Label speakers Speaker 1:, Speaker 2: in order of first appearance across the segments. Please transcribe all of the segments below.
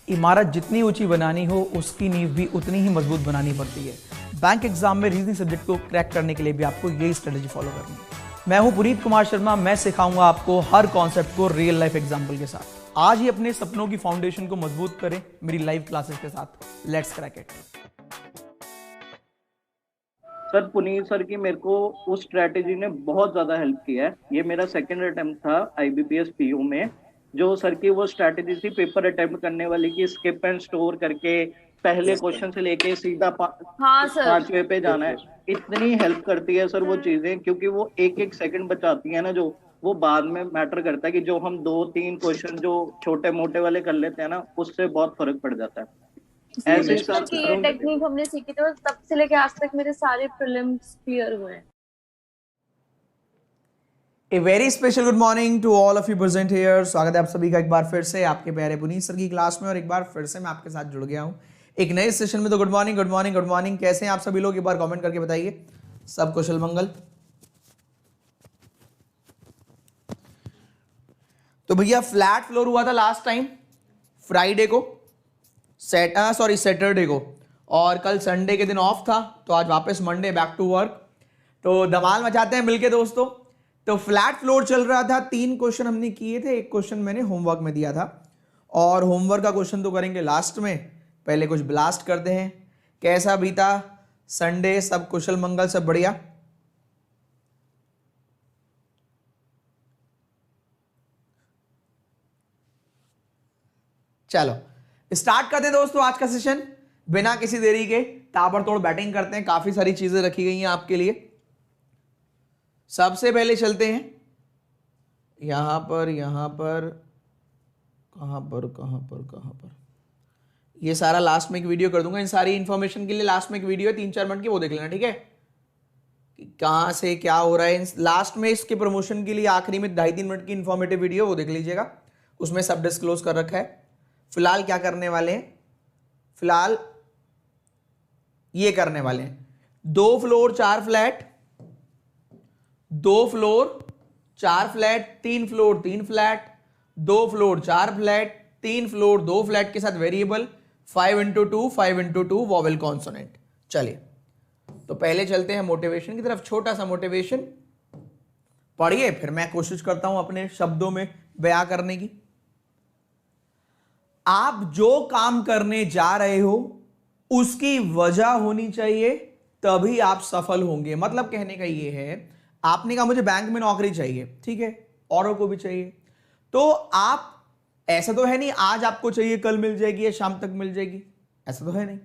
Speaker 1: इमारत जितनी ऊंची बनानी हो उसकी नींव भी उतनी ही मजबूत बनानी पड़ती है। बैंक एग्जाम में रीजनिंग सब्जेक्ट को क्रैक करने के लिए भी आपको यही स्ट्रेटेजी फॉलो करनी है। मैं हूं पुनीत कुमार शर्मा, मैं सिखाऊंगा आपको हर कॉन्सेप्ट को रियल लाइफ एग्जाम्पल के साथ। आज ही अपने सपनों की फाउंडेशन को मजबूत करें मेरी लाइव क्लासेस के साथ। Let's crack it.
Speaker 2: Sir Puneet sir की मेरे को उस स्ट्रेटेजी ने बहुत ज्यादा हेल्प किया है। ये मेरा सेकंड अटेम्प्ट था आईबीपीएस पीयू में। जो सर की वो स्ट्रेटेजी थी पेपर अटेम्प्ट करने वाली की, स्किप एंड स्टोर करके पहले क्वेश्चन से लेके सीधा
Speaker 3: हाँ सर।
Speaker 2: पांचवे पे जाना है। इतनी हेल्प करती है सर वो चीजें, क्योंकि वो एक एक सेकंड बचाती है ना, जो वो बाद में मैटर करता है कि जो हम दो तीन क्वेश्चन जो छोटे मोटे वाले कर लेते हैं ना, उससे बहुत फर्क पड़ जाता है। ऐसे ही
Speaker 3: सर की ये टेक्निक हमने सीखी थी, तब से लेके आज तक मेरे सारे प्रीलिम्स क्लियर हुए हैं।
Speaker 1: A very special good morning to all of you present here। स्वागत है आप सभी का एक बार फिर से आपके प्यारे पुनीत सर की क्लास में, और एक बार फिर से मैं आपके साथ जुड़ गया हूं एक नए सेशन में। तो good morning good morning good morning, कैसे हैं आप सभी लोग? एक बार कमेंट करके बताइए, सब कुशल मंगल। तो भैया फ्लैट फ्लोर हुआ था लास्ट टाइम फ्राइडे को, सैटरडे को, और कल संडे के दिन ऑफ था। तो आज वापस मंडे बैक टू वर्क। तो धमाल मचाते हैं मिलके दोस्तों। तो फ्लैट फ्लोर चल रहा था, 3 क्वेश्चन हमने किए थे, एक क्वेश्चन मैंने होमवर्क में दिया था, और होमवर्क का क्वेश्चन तो करेंगे लास्ट में। पहले कुछ ब्लास्ट करते हैं। कैसा बीता संडे? सब कुशल मंगल, सब बढ़िया? चलो स्टार्ट करते हैं दोस्तों आज का सेशन बिना किसी देरी के। ताबड़तोड़ बैटिंग करते हैं, काफी सारी चीजें रखी गई हैं आपके लिए। सबसे पहले चलते हैं यहां पर कहां पर ये सारा लास्ट में एक वीडियो कर दूंगा। इन सारी इंफॉर्मेशन के लिए लास्ट में एक वीडियो है 3-4 मिनट की, वो देख लेना, ठीक है? कहां से क्या हो रहा है लास्ट में। इसके प्रमोशन के लिए आखिरी में 2.5-3 मिनट की इंफॉर्मेटिव वीडियो, वो देख लीजिएगा, उसमें सब डिस्क्लोज कर रखा है। फिलहाल क्या करने वाले हैं? फिलहाल ये करने वाले हैं 2 floor 4 flat, 2 floor 4 flat, 3 floor 3 flat, 2 floor 4 flat, 3 floor 2 flat के साथ वेरिएबल, 5x2 वॉवेल कॉन्सोनेंट। चलिए तो पहले चलते हैं मोटिवेशन की तरफ। छोटा सा मोटिवेशन पढ़िए, फिर मैं कोशिश करता हूं अपने शब्दों में बयां करने की। आप जो काम करने जा रहे हो उसकी वजह होनी चाहिए, तभी आप सफल होंगे। मतलब कहने का ये है, आपने कहा मुझे बैंक में नौकरी चाहिए, ठीक है, औरों को भी चाहिए, तो आप ऐसा तो है नहीं आज आपको चाहिए कल मिल जाएगी या शाम तक मिल जाएगी, ऐसा तो है नहीं।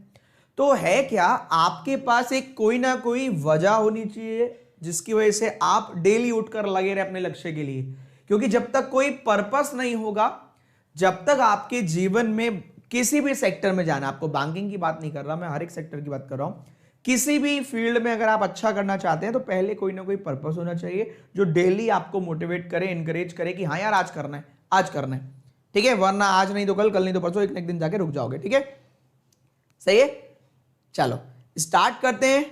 Speaker 1: तो है क्या, आपके पास एक कोई ना कोई वजह होनी चाहिए जिसकी वजह से आप डेली उठकर लगे रहे अपने लक्ष्य के लिए। क्योंकि जब तक कोई पर्पस नहीं होगा, जब तक आपके जीवन में किसी भी सेक्टर में जाना, आपको बैंकिंग की बात नहीं कर रहा मैं, हर एक सेक्टर की बात कर रहा हूं, किसी भी फील्ड में अगर आप अच्छा करना चाहते हैं तो पहले कोई ना कोई पर्पस होना चाहिए जो डेली आपको मोटिवेट करे, इनकरेज करे कि हाँ यार आज करना है, आज करना है, ठीक है? वरना आज नहीं तो कल, कल नहीं तो परसों, एक दिन जाके रुक जाओगे, ठीक है? सही है? चलो स्टार्ट करते हैं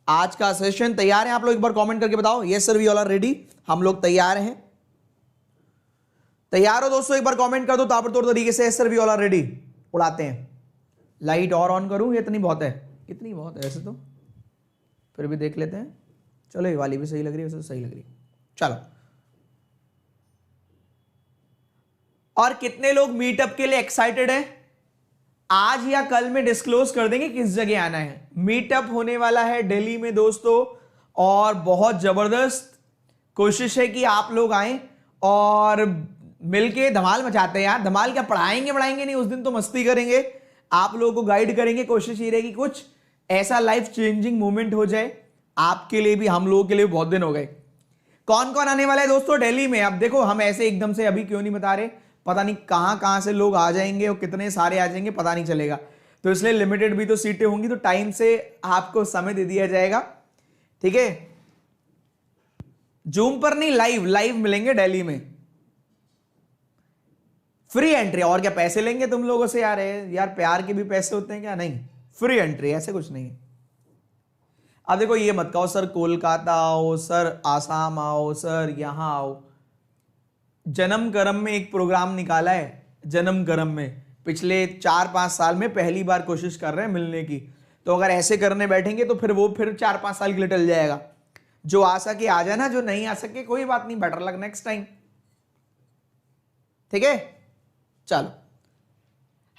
Speaker 1: आज का सेशन। तैयार हैं आप लोग? एक बार कॉमेंट करके बताओ। Yes sir we all are ready, हम लोग तैयार हैं। तैयार हो दोस्तों? एक बार कमेंट कर दो ताबड़तोड़ तरीके से, sir we all are ready. उड़ाते हैं। लाइट और ऑन करूं? ये इतनी बहुत है, इतनी बहुत है वैसे तो, फिर भी देख लेते हैं। चलो ये वाली भी सही लग रही है, वैसे तो सही लग रही है। चलो, और कितने लोग मीटअप के लिए एक्साइटेड हैं? आज या कल में डिस्क्लोज कर देंगे किस जगह आना है। मीटअप होने वाला है दिल्ली में दोस्तों, और बहुत जबरदस्त कोशिश है कि आप लोग आए और मिलके धमाल मचाते हैं यार। धमाल क्या, पढ़ाएंगे नहीं, उस दिन तो मस्ती करेंगे, आप लोगों को गाइड करेंगे। कोशिश ये रहेगी कुछ ऐसा लाइफ चेंजिंग मोमेंट हो जाए आपके लिए भी, हम लोगों के लिए। बहुत दिन हो गए। कौन कौन आने वाला है दोस्तों दिल्ली में? अब देखो हम ऐसे एकदम से अभी क्यों नहीं बता रहे, पता नहीं कहां से लोग आ जाएंगे और कितने सारे आ जाएंगे, पता नहीं चलेगा। तो इसलिए लिमिटेड भी तो सीटें होंगी, तो टाइम से आपको समय दे दिया जाएगा, ठीक है? जूम पर नहीं, लाइव मिलेंगे दिल्ली में। फ्री एंट्री, और क्या पैसे लेंगे तुम लोगों से यार? यार प्यार के भी पैसे होते हैं क्या? नहीं, फ्री एंट्री, ऐसे कुछ नहीं है। अब देखो ये मत कहो सर कोलकाता आओ, सर आसाम आओ, सर यहां आओ। जन्म करम में एक प्रोग्राम निकाला है, जन्म करम में पिछले 4-5 साल में पहली बार कोशिश कर रहे हैं मिलने की, तो अगर ऐसे करने बैठेंगे तो फिर वो फिर 4-5 साल के लिए टल जाएगा। जो आ सके आ जाना, जो नहीं आ सके कोई बात नहीं, बेटर लक नेक्स्ट टाइम। ठीक है, चलो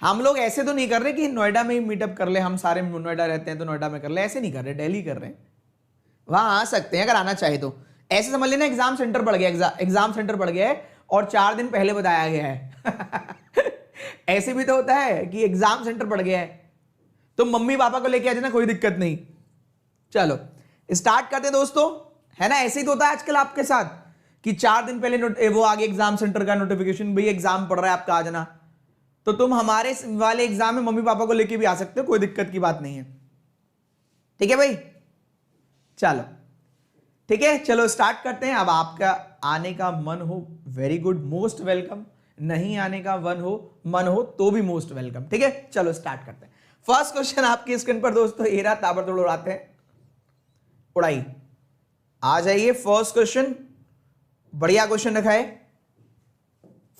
Speaker 1: हम लोग ऐसे तो नहीं कर रहे कि नोएडा में ही मीटअप कर ले, हम सारे नोएडा रहते हैं तो नोएडा में कर ले, ऐसे नहीं कर रहे, दिल्ली कर रहे हैं। वहां आ सकते हैं अगर आना चाहे तो। ऐसे समझ लेना एग्जाम सेंटर बढ़ गया, एग्जाम सेंटर बढ़ गया है और 4 दिन पहले बताया गया है। ऐसे भी तो होता है कि एग्जाम सेंटर बढ़ गया है, तो मम्मी पापा को लेके आ जाना, कोई दिक्कत नहीं। चलो स्टार्ट करते हैं दोस्तों, है ना। ऐसे ही तो होता है आजकल आपके साथ कि 4 दिन पहले वो आगे एग्जाम सेंटर का नोटिफिकेशन, भाई एग्जाम पढ़ रहा है आपका, आ जाना। तो तुम हमारे वाले एग्जाम में मम्मी पापा को लेके भी आ सकते हो, कोई दिक्कत की बात नहीं है। ठीक है भाई, चलो ठीक है, चलो स्टार्ट करते हैं। अब आपका आने का मन हो, वेरी गुड, मोस्ट वेलकम। नहीं आने का मन हो तो भी मोस्ट वेलकम। ठीक है, चलो स्टार्ट करते हैं। फर्स्ट क्वेश्चन आपकी स्क्रीन पर दोस्तों, एरा ताबड़तोड़ उड़ाते हैं, उड़ाई आ जाइए। फर्स्ट क्वेश्चन बढ़िया क्वेश्चन रखा है।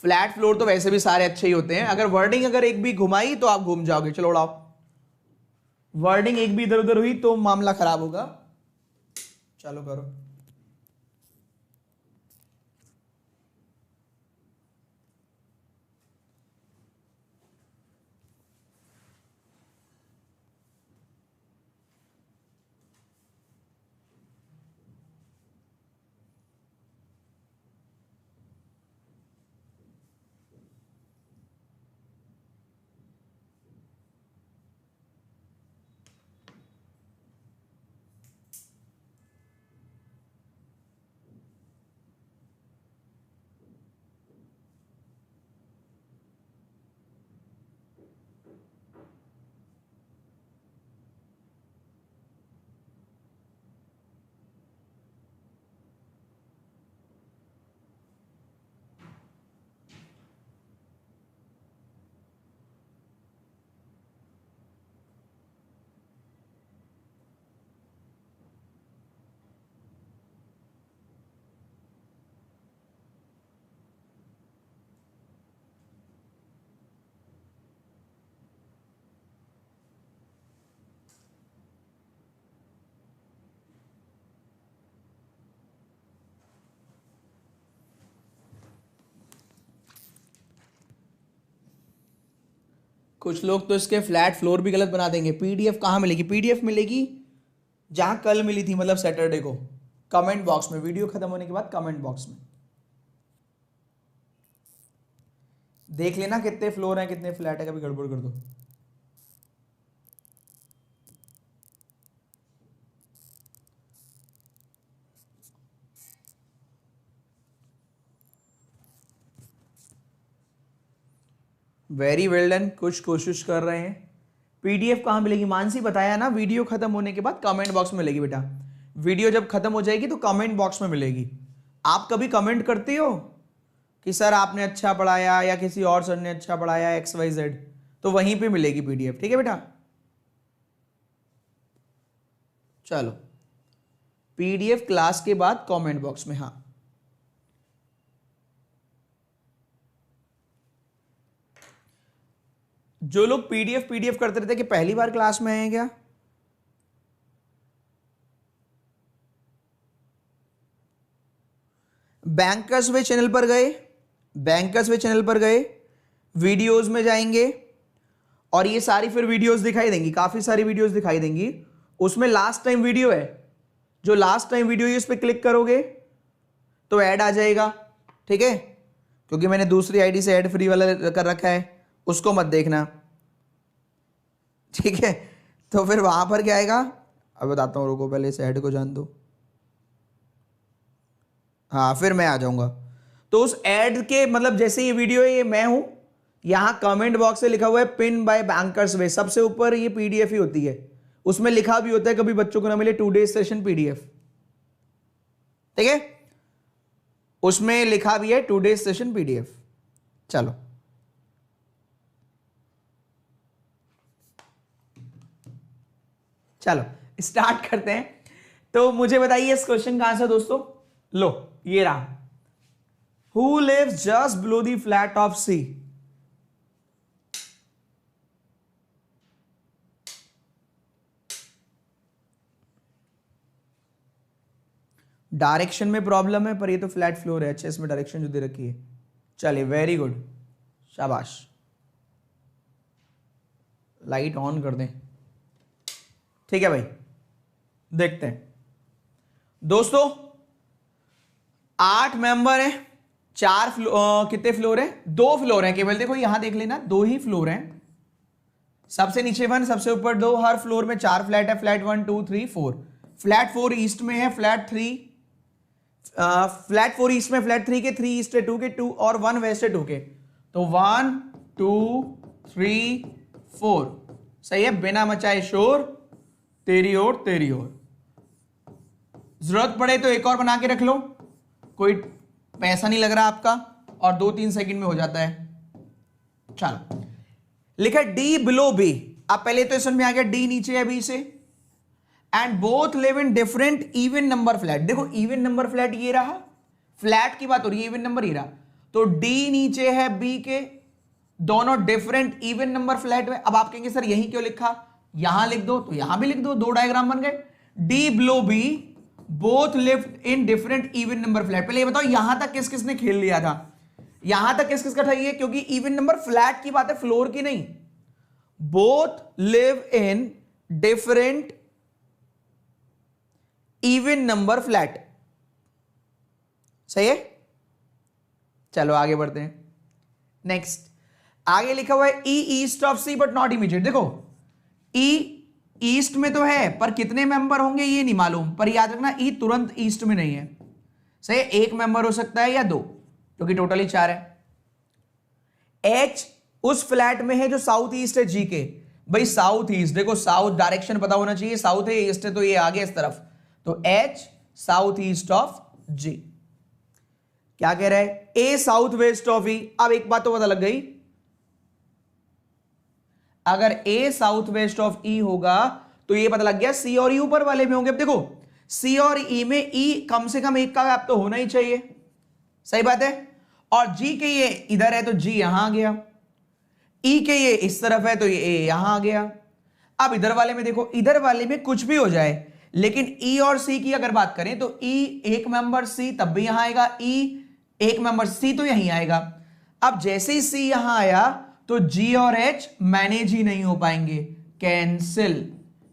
Speaker 1: फ्लैट फ्लोर तो वैसे भी सारे अच्छे ही होते हैं, अगर वर्डिंग अगर एक भी घुमाई तो आप घूम जाओगे। चलो उड़ाओ, वर्डिंग एक भी इधर उधर हुई तो मामला खराब होगा। चलो करो। कुछ लोग तो इसके फ्लैट फ्लोर भी गलत बना देंगे। पीडीएफ कहाँ मिलेगी? पीडीएफ मिलेगी जहां कल मिली थी, मतलब सैटरडे को, कमेंट बॉक्स में, वीडियो खत्म होने के बाद कमेंट बॉक्स में देख लेना कितने फ्लोर हैं कितने फ्लैट है, कभी गड़बड़ कर दो। वेरी वेल डन, कुछ कोशिश कर रहे हैं। पीडीएफ कहाँ मिलेगी? मानसी बताया ना, वीडियो खत्म होने के बाद कमेंट बॉक्स में मिलेगी बेटा। वीडियो जब खत्म हो जाएगी तो कमेंट बॉक्स में मिलेगी। आप कभी कमेंट करते हो कि सर आपने अच्छा पढ़ाया या किसी और सर ने अच्छा पढ़ाया XYZ, तो वहीं पे मिलेगी पीडीएफ। ठीक है बेटा, चलो पीडीएफ क्लास के बाद कमेंट बॉक्स में। हाँ, जो लोग पीडीएफ करते रहते कि पहली बार क्लास में आए क्या? बैंकर्स वे चैनल पर गए, बैंकर्स वे चैनल पर गए, वीडियोस में जाएंगे और ये सारी फिर वीडियोस दिखाई देंगी, काफी सारी वीडियोस दिखाई देंगी। उसमें लास्ट टाइम वीडियो है, जो लास्ट टाइम वीडियो है उस पर क्लिक करोगे तो ऐड आ जाएगा। ठीक है, क्योंकि मैंने दूसरी आईडी से ऐड फ्री वाला कर रखा है, उसको मत देखना। ठीक है, तो फिर वहां पर क्या आएगा अब बताता हूँ, रुको पहले इस ऐड को जान दो। हाँ, फिर मैं आ जाऊंगा। तो उस ऐड के मतलब जैसे ये वीडियो है, ये मैं हूं, यहां कमेंट बॉक्स से लिखा हुआ है पिन बाय बैंकर्स वे, सबसे ऊपर ये पीडीएफ ही होती है, उसमें लिखा भी होता है कभी बच्चों को ना मिले 2 डेज सेशन पीडीएफ। ठीक है, उसमें लिखा भी है 2 डेज सेशन पीडीएफ। चलो चलो स्टार्ट करते हैं। तो मुझे बताइए इस क्वेश्चन का आंसर दोस्तों। लो ये रहा, who lives just below the flat of C. Direction में प्रॉब्लम है, पर ये तो फ्लैट फ्लोर है, अच्छे इसमें डायरेक्शन जो दे रखी है। चलिए वेरी गुड, शाबाश। लाइट ऑन कर दें, ठीक है भाई। देखते हैं दोस्तों, 8 मेंबर हैं, कितने फ्लोर है? 2 फ्लोर हैं केवल। देखो यहां देख लेना, 2 ही फ्लोर हैं, सबसे नीचे 1, सबसे ऊपर 2, हर फ्लोर में 4 फ्लैट है। फ्लैट 1 2 3 4, फ्लैट 4 ईस्ट में है, फ्लैट 4 ईस्ट में, फ्लैट 3 के 3 ईस्ट है, 2 के 2 और 1 वेस्ट है 2 के। तो 1 2 3 4, सही है, बिना मचाए शोर, तेरी ओर तेरी ओर। जरूरत पड़े तो एक और बना के रख लो, कोई पैसा नहीं लग रहा आपका, और 2-3 सेकंड में हो जाता है। चलो, लिखा डी बिलो बी। अब पहले तो समझ में आ गया, डी नीचे है बी से, and both live in different even number flat. देखो इवन नंबर फ्लैट ये रहा, फ्लैट की बात हो रही है, इवन नंबर ये रहा, तो डी नीचे है बी के, दोनों डिफरेंट इवन नंबर फ्लैट में। अब आप कहेंगे सर यही क्यों लिखा, यहां लिख दो तो यहां भी लिख दो, 2 डायग्राम बन गए। D below B both live in different even number flat. पहले ये बताओ यहां तक किस किसने खेल लिया था, यहां तक किस किसका था ये, क्योंकि इवन नंबर फ्लैट की बात है, फ्लोर की नहीं। Both live in different even number flat, सही है। चलो आगे बढ़ते हैं। नेक्स्ट, आगे लिखा हुआ है E east of C but not immediate. देखो ई ईस्ट में तो है, पर कितने मेंबर होंगे ये नहीं मालूम, पर याद रखना ई तुरंत ईस्ट में नहीं है, सही है। 1 मेंबर हो सकता है या 2, क्योंकि टोटली 4 है। एच उस फ्लैट में है जो साउथ ईस्ट है जी के। भाई साउथ ईस्ट, देखो साउथ डायरेक्शन पता होना चाहिए, साउथ है ईस्ट है तो ये आगे इस तरफ, तो एच साउथ ईस्ट ऑफ जी। क्या कह रहा है, ए साउथ वेस्ट ऑफ ई। अब एक बात तो पता लग गई, अगर ए साउथ वेस्ट ऑफ ई होगा तो ये पता लग गया सी और ई ऊपर वाले में होंगे। अब देखो सी और ई में ई कम से कम 1 का गैप तो होना ही चाहिए, सही बात है। और जी के ये इधर है तो जी यहां आ गया, ई के ये इस तरफ है तो ये ए यहां आ गया। अब इधर वाले में देखो, इधर वाले में कुछ भी हो जाए, लेकिन ई और सी की अगर बात करें तो ई 1 मेंबर सी तब भी यहां आएगा, ई 1 मेंबर सी तो यहीं आएगा। अब जैसे ही सी यहां आया तो जी और एच मैनेज ही नहीं हो पाएंगे, कैंसिल।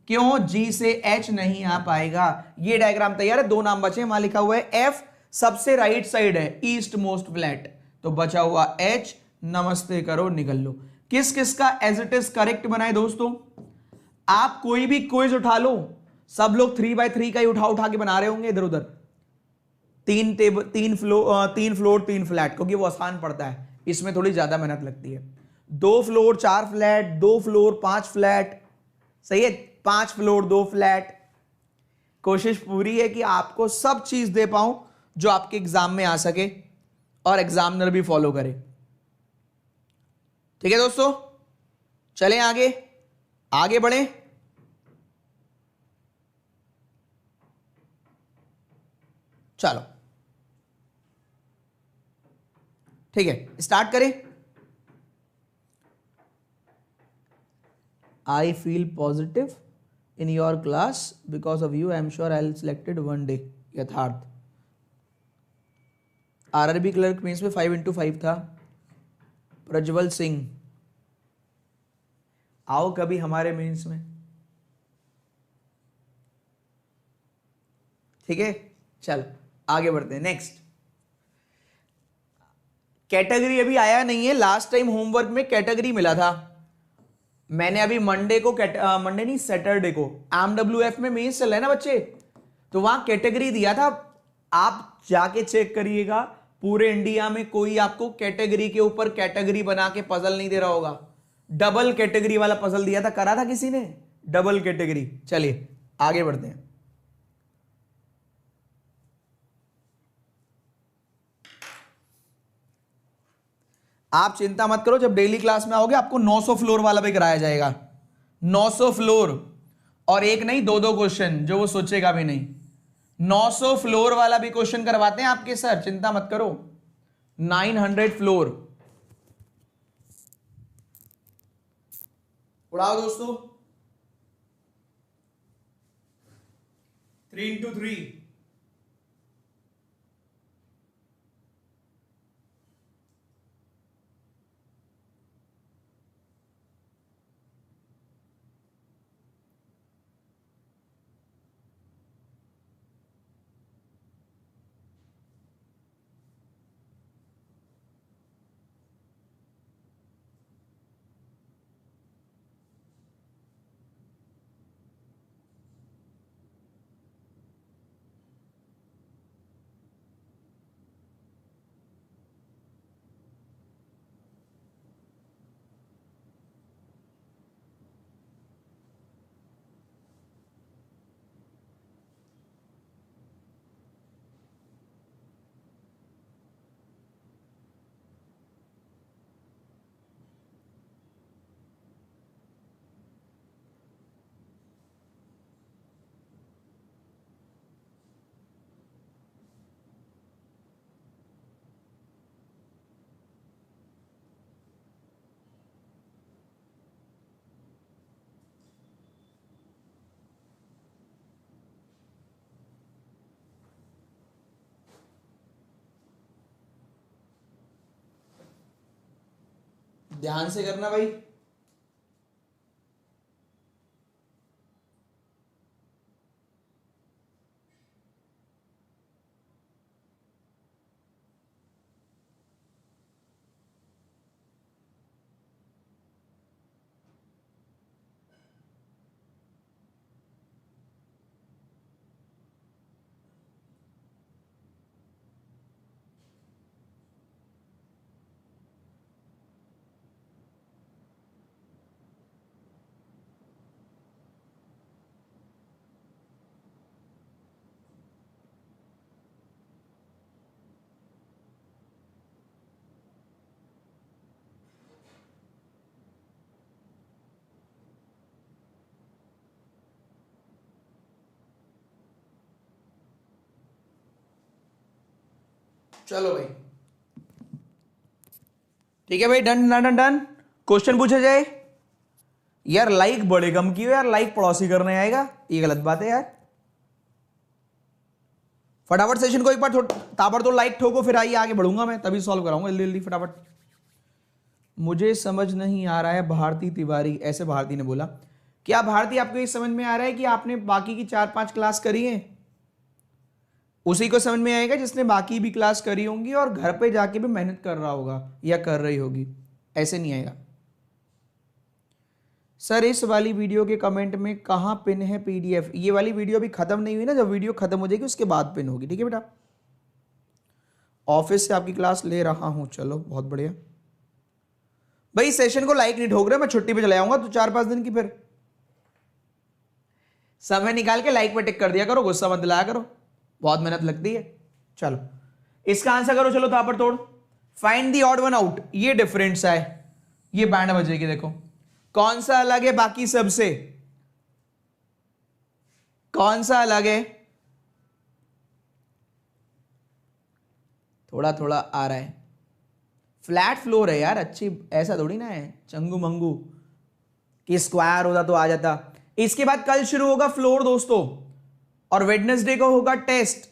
Speaker 1: क्यों, जी से एच नहीं आ पाएगा। ये डायग्राम तैयार है, 2 नाम बचे, वहां लिखा हुआ है एफ सबसे राइट साइड है, ईस्ट मोस्ट फ्लैट, तो बचा हुआ एच, नमस्ते करो निकल लो। किस किस का एज इट इज करेक्ट बनाए दोस्तों, आप कोई भी क्विज उठा लो, सब लोग 3x3 का ही उठा के बना रहे होंगे इधर उधर। 3 टेबल 3 फ्लोर 3 फ्लैट, क्योंकि वो आसान पड़ता है, इसमें थोड़ी ज्यादा मेहनत लगती है। 2 फ्लोर 4 फ्लैट, 2 फ्लोर 5 फ्लैट, सही है, 5 फ्लोर 2 फ्लैट। कोशिश पूरी है कि आपको सब चीज दे पाऊं जो आपके एग्जाम में आ सके और एग्जामिनर भी फॉलो करे। ठीक है दोस्तों, चलें आगे बढ़ें। चलो ठीक है, स्टार्ट करें। I feel positive in your class because of you. I am sure I'll selected one day. यथार्थ, आरआरबी क्लर्क मेंस में 5x5 था। प्रज्वल सिंह, आओ कभी हमारे मेंस में, ठीक है। चल आगे बढ़ते हैं। नेक्स्ट, कैटेगरी अभी आया नहीं है, लास्ट टाइम होमवर्क में कैटेगरी मिला था। मैंने अभी मंडे नहीं सैटरडे को एमडब्ल्यूएफ में मेंस चल रहा है ना बच्चे, तो वहां कैटेगरी दिया था। आप जाके चेक करिएगा, पूरे इंडिया में कोई आपको कैटेगरी के ऊपर कैटेगरी बना के पजल नहीं दे रहा होगा। डबल कैटेगरी वाला पजल दिया था, करा था किसी ने डबल कैटेगरी। चलिए आगे बढ़ते हैं। आप चिंता मत करो, जब डेली क्लास में आओगे आपको 900 फ्लोर वाला भी कराया जाएगा। 900 फ्लोर, और एक नहीं 2-2 क्वेश्चन, जो वो सोचेगा भी नहीं। 900 फ्लोर वाला भी क्वेश्चन करवाते हैं आपके सर, चिंता मत करो। 900 फ्लोर उड़ाओ दोस्तों। 3 into 3 ध्यान से करना भाई। चलो भाई ठीक है भाई, done done done done. Question पूछा जाए। यार लाइक बड़े कम की हो यार, लाइक पड़ोसी करने आएगा, ये गलत बात है यार। फटाफट सेशन को एक बार ताबड़तोड़ लाइक ठोको, फिर आइए आगे बढ़ूंगा मैं, तभी सॉल्व कराऊंगा जल्दी जल्दी फटाफट। मुझे समझ नहीं आ रहा है भारती तिवारी, ऐसे भारती ने बोला। क्या भारती आपको ये समझ में आ रहा है कि आपने बाकी की 4-5 क्लास करी है? उसी को समझ में आएगा जिसने बाकी भी क्लास करी होंगी और घर पे जाके भी मेहनत कर रहा होगा या कर रही होगी, ऐसे नहीं आएगा। सर इस वाली वीडियो के कमेंट में कहाँ पिन है पीडीएफ? ये वाली वीडियो अभी खत्म नहीं हुई ना, जब वीडियो खत्म हो जाएगी उसके बाद पिन होगी, ठीक है बेटा। ऑफिस से आपकी क्लास ले रहा हूं, चलो बहुत बढ़िया भाई। सेशन को लाइक नहीं ठोक रहे, मैं छुट्टी पे चला जाऊंगा तो 4-5 दिन की, फिर समय निकाल के लाइक पे टिक कर दिया करो, गुस्सा मत दिलाया करो, बहुत मेहनत लगती है। चलो इसका आंसर करो, चलो ताबड़तोड़। Find the odd one out, ये डिफरेंस है, ये बैंड बजेगी, देखो कौन सा अलग है बाकी सबसे, कौन सा अलग है? थोड़ा थोड़ा आ रहा है, फ्लैट फ्लोर है यार, अच्छी ऐसा थोड़ी ना है चंगू मंगू कि स्क्वायर होता तो आ जाता। इसके बाद कल शुरू होगा फ्लोर दोस्तों, और वेडनेसडे को होगा टेस्ट,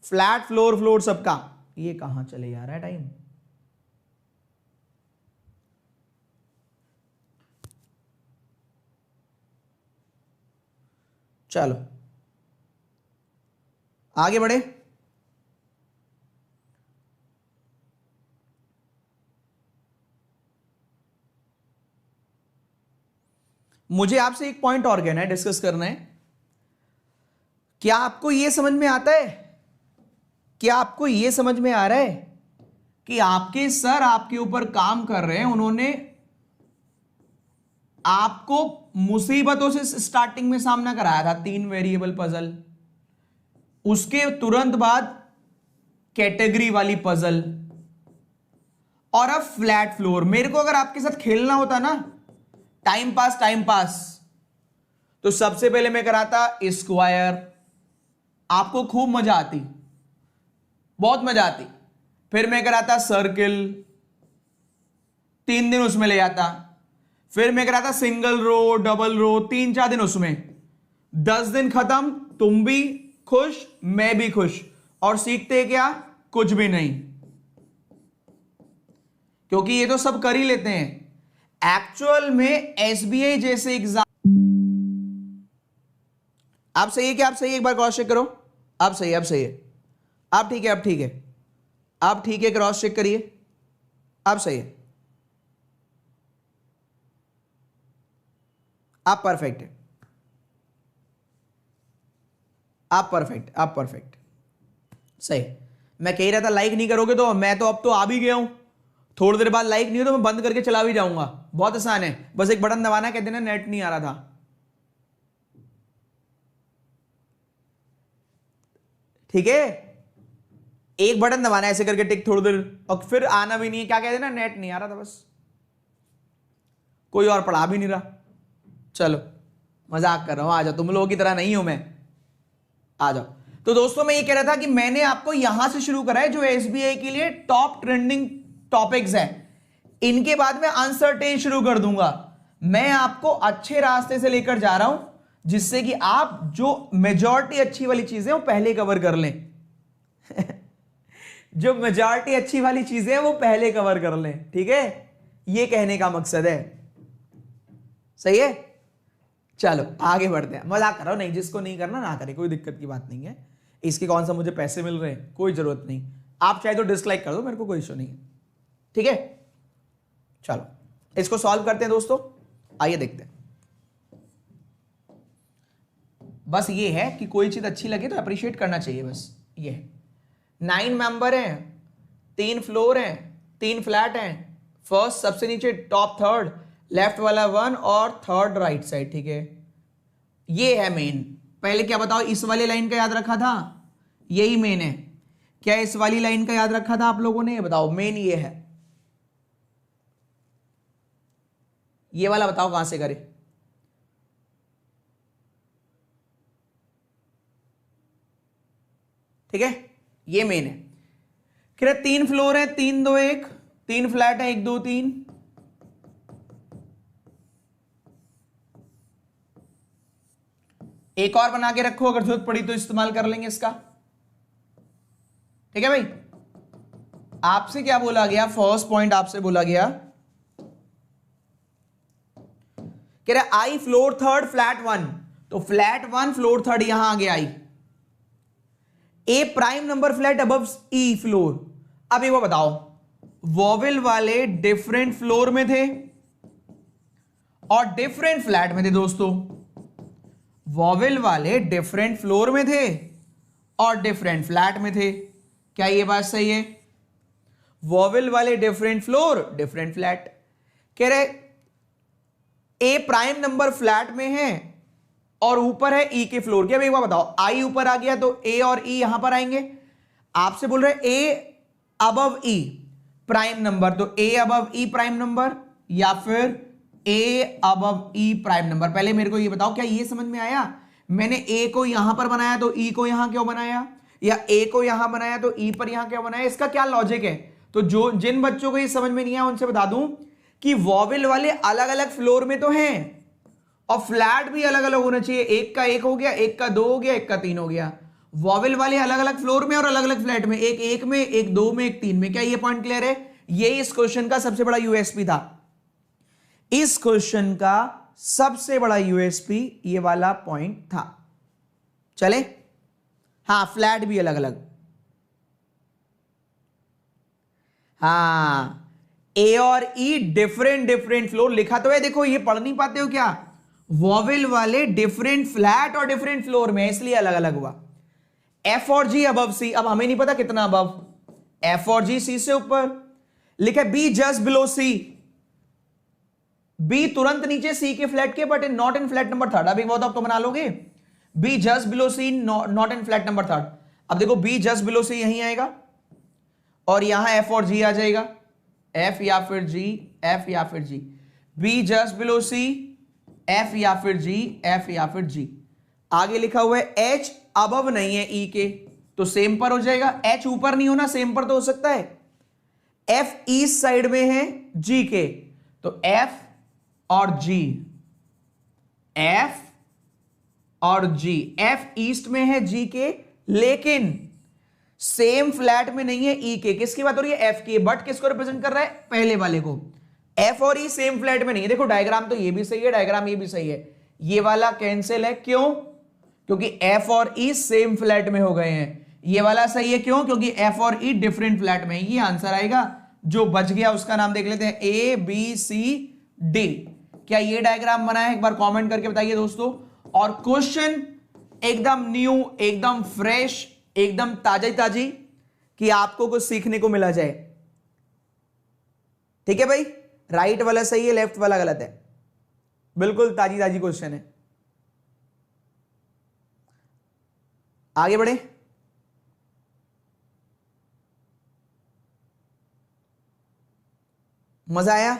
Speaker 1: फ्लैट फ्लोर फ्लोर सबका। ये कहां चले जा रहा है टाइम? चलो आगे बढ़े। मुझे आपसे एक पॉइंट और कहना है, डिस्कस करना है। क्या आपको यह समझ में आता है, क्या आपको यह समझ में आ रहा है कि आपके सर आपके ऊपर काम कर रहे हैं, उन्होंने आपको मुसीबतों से स्टार्टिंग में सामना कराया था, 3 वेरिएबल पजल, उसके तुरंत बाद कैटेगरी वाली पजल, और अब फ्लैट फ्लोर। मेरे को अगर आपके साथ खेलना होता ना, टाइम पास, तो सबसे पहले मैं कराता स्क्वायर, आपको खूब मजा आती, बहुत मजा आती। फिर मैं कराता सर्किल, 3 दिन उसमें ले जाता। फिर मैं कराता सिंगल रो, डबल रो, 3-4 दिन उसमें। 10 दिन खत्म, तुम भी खुश मैं भी खुश, और सीखते क्या? कुछ भी नहीं, क्योंकि ये तो सब कर ही लेते हैं। एक्चुअल में एसबीआई जैसे एग्जाम, आप सही है क्या? आप सही है? एक बार क्रॉस चेक करो। आप सही है, आप सही है, आप ठीक है, आप ठीक है, आप ठीक है, क्रॉस चेक करिए, आप सही है, आप परफेक्ट है, आप परफेक्ट, आप परफेक्ट, सही। मैं कह रहा था लाइक नहीं करोगे, तो मैं तो अब तो आ भी गया हूं, थोड़ी देर बाद लाइक नहीं हो तो मैं बंद करके चला भी जाऊंगा, बहुत आसान है, बस एक बटन दबाना है, कहते ना नेट नहीं आ रहा था, ठीक है। एक बटन दबाना है ऐसे करके टिक, थोड़ी देर, और फिर आना भी नहीं है, क्या कहते ना नेट नहीं आ रहा था, बस कोई और पढ़ा भी नहीं रहा। चलो मजाक कर रहा हूं, आ जाओ, तुम लोगों की तरह नहीं हूं मैं, आ जाओ। तो दोस्तों मैं ये कह रहा था कि मैंने आपको यहां से शुरू करा है जो एसबीआई के लिए टॉप ट्रेंडिंग टॉपिक्स हैं, इनके बाद में अनसर्टेन शुरू कर दूंगा। मैं आपको अच्छे रास्ते से लेकर जा रहा हूं, जिससे कि आप जो मेजॉरिटी अच्छी वाली चीजें वो पहले कवर कर लें जो मेजॉरिटी अच्छी वाली चीजें हैं वो पहले कवर कर लें, ठीक है। ये कहने का मकसद है। सही है, चलो आगे बढ़ते हैं। मजाक करो, नहीं, जिसको नहीं करना ना करे, कोई दिक्कत की बात नहीं है। इसके कौन सा मुझे पैसे मिल रहे हैं, कोई जरूरत नहीं। आप चाहे तो डिसलाइक कर दो, मेरे को कोई इश्यू नहीं है। ठीक है, चलो इसको सॉल्व करते हैं दोस्तों। आइए देखते हैं। बस ये है कि कोई चीज अच्छी लगे तो अप्रिशिएट करना चाहिए, बस ये है। 9 मेंबर हैं, 3 फ्लोर हैं, 3 फ्लैट हैं। फर्स्ट सबसे नीचे टॉप थर्ड, लेफ्ट वाला 1 और थर्ड राइट साइड। ठीक है, ये है मेन। पहले क्या बताओ, इस वाली लाइन का याद रखा था, यही मेन है। क्या इस वाली लाइन का याद रखा था आप लोगों ने, बताओ। मेन ये है, ये वाला बताओ कहां से करें। ठीक है, ये मेन है। कह रहे 3 फ्लोर है, 3 2 1, 3 फ्लैट है, 1 2 3। एक और बना के रखो, अगर जरूरत पड़ी तो इस्तेमाल कर लेंगे इसका। ठीक है भाई, आपसे क्या बोला गया, फर्स्ट पॉइंट आपसे बोला गया, कह रहा आई फ्लोर थर्ड फ्लैट 1, तो फ्लैट 1 फ्लोर थर्ड यहां आ गया आई। ए प्राइम नंबर फ्लैट अबव ई फ्लोर। अब ये वो बताओ, वॉवेल वाले डिफरेंट फ्लोर में थे और डिफरेंट फ्लैट में थे दोस्तों। वॉवेल वाले डिफरेंट फ्लोर में थे और डिफरेंट फ्लैट में थे। क्या ये बात सही है? वॉवेल वाले डिफरेंट फ्लोर डिफरेंट फ्लैट। कह रहे ए प्राइम नंबर फ्लैट में है और ऊपर है ई के फ्लोर। क्या भाई बताओ, आई ऊपर आ गया तो ए और ई यहां पर आएंगे। आपसे बोल रहे ए अबव ई प्राइम नंबर, तो ए अबव ई प्राइम नंबर या फिर ए अबव ई प्राइम नंबर। पहले मेरे को ये बताओ, क्या ये समझ में आया? मैंने ए को यहां पर बनाया तो ई को यहां क्यों बनाया, या ए को यहां बनाया तो ई पर यहां क्यों बनाया? इसका क्या लॉजिक है? तो जो जिन बच्चों को ये समझ में नहीं आया उनसे बता दूं कि वॉवेल वाले अलग अलग फ्लोर में तो हैं और फ्लैट भी अलग अलग होना चाहिए। एक का 1 हो गया, एक का 2 हो गया, एक का 3 हो गया। वॉवेल वाले अलग अलग फ्लोर में और अलग अलग फ्लैट में, एक 1 में, एक 2 में, एक 3 में। क्या ये पॉइंट क्लियर है? ये इस क्वेश्चन का सबसे बड़ा यूएसपी था। इस क्वेश्चन का सबसे बड़ा यूएसपी ये वाला पॉइंट था। चले, हाँ, फ्लैट भी अलग अलग। हाँ, ए और ई डिफरेंट डिफरेंट फ्लोर लिखा तो है। देखो, ये पढ़ नहीं पाते हो क्या? वॉवेल वाले डिफरेंट फ्लैट और डिफरेंट फ्लोर में, इसलिए अलग अलग हुआ। एफ और जी अबव सी, अब हमें नहीं पता कितना अबव। एफ और जी सी से ऊपर लिखा, B just below C. B तुरंत नीचे सी के फ्लैट के, but not in flat number third. अभी बहुत आप तो बना लोगे, B just below C not in flat number third. अब देखो, बी जस्ट बिलो सी यहीं आएगा और यहां एफ और जी आ जाएगा। एफ या फिर जी, एफ या फिर G. B just below C, F या फिर जी, एफ या फिर जी। आगे लिखा हुआ है एच अबव नहीं है ई के, तो सेम पर हो जाएगा। एच ऊपर नहीं होना, सेम पर तो हो सकता है। एफ ईस्ट साइड में है जी के, तो एफ और जी, एफ और जी। एफ ईस्ट में है जी के, लेकिन सेम फ्लैट में नहीं है ई के। किसकी बात हो रही है? एफ की। बट किसको रिप्रेजेंट कर रहा है? पहले वाले को। एफ और ई सेम फ्लैट में नहीं है। देखो, डायग्राम तो ये भी सही है, डायग्राम ये भी सही है। ये वाला कैंसिल है, क्यों? क्योंकि एफ और ई सेम फ्लैट में हो गए हैं। ये वाला सही है, क्यों? क्योंकि एफ और ई डिफरेंट फ्लैट में। ये आंसर आएगा। जो बच गया उसका नाम देख लेते हैं, ए बी सी डी। क्या ये डायग्राम बना है? एक बार कॉमेंट करके बताइए दोस्तों। और क्वेश्चन एकदम न्यू, एकदम फ्रेश, एकदम ताजी ताजी, कि आपको कुछ सीखने को मिला जाए। ठीक है भाई, राइट वाला सही है, लेफ्ट वाला गलत है। बिल्कुल ताजी ताजी क्वेश्चन है। आगे बढ़े। मजा आया?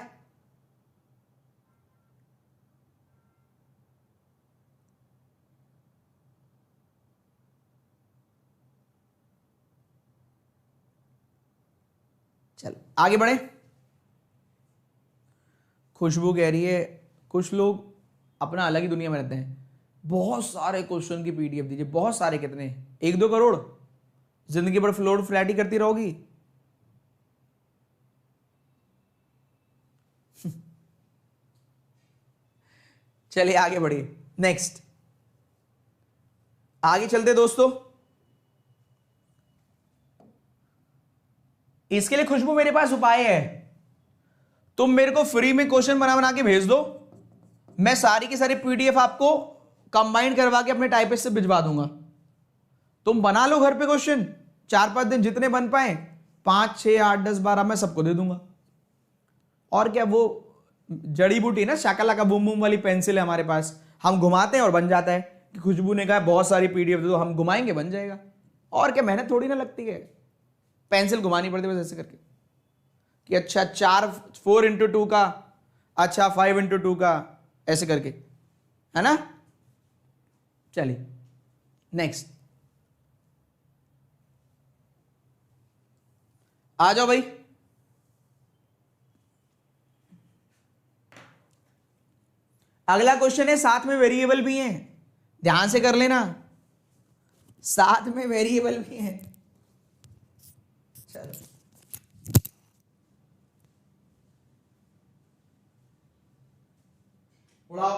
Speaker 1: चल आगे बढ़े। खुशबू कह रही है कुछ लोग अपना अलग ही दुनिया में रहते हैं। बहुत सारे क्वेश्चन की पीडीएफ दीजिए। बहुत सारे, कितने? 1-2 करोड़? जिंदगी भर फ्लोर फ्लैट ही करती रहोगी? चलिए आगे बढ़िए, नेक्स्ट आगे चलते दोस्तों। इसके लिए खुशबू मेरे पास उपाय है, तुम मेरे को फ्री में क्वेश्चन बना बना के भेज दो, मैं सारी की सारी पीडीएफ आपको कंबाइन करवा के अपने टाइपिस्ट से भिजवा दूंगा। तुम बना लो घर पे क्वेश्चन, 4-5 दिन जितने बन पाए, 5, 6, 8, 10, 12 मैं सबको दे दूंगा। और क्या, वो जड़ी बूटी ना शाकाला का बूम बूम वाली पेंसिल है हमारे पास, हम घुमाते हैं और बन जाता है। कि खुशबू ने कहा बहुत सारी पीडीएफ दे दो, हम घुमाएंगे बन जाएगा। और क्या, मेहनत थोड़ी ना लगती है, पेंसिल घुमानी पड़ती है बस ऐसे करके कि अच्छा 4 4 × 2 का, अच्छा 5 × 2 का, ऐसे करके, है ना। चलिए नेक्स्ट आ जाओ भाई। अगला क्वेश्चन है, साथ में वेरिएबल भी हैं, ध्यान से कर लेना, साथ में वेरिएबल भी हैं। चलो उड़ाओ।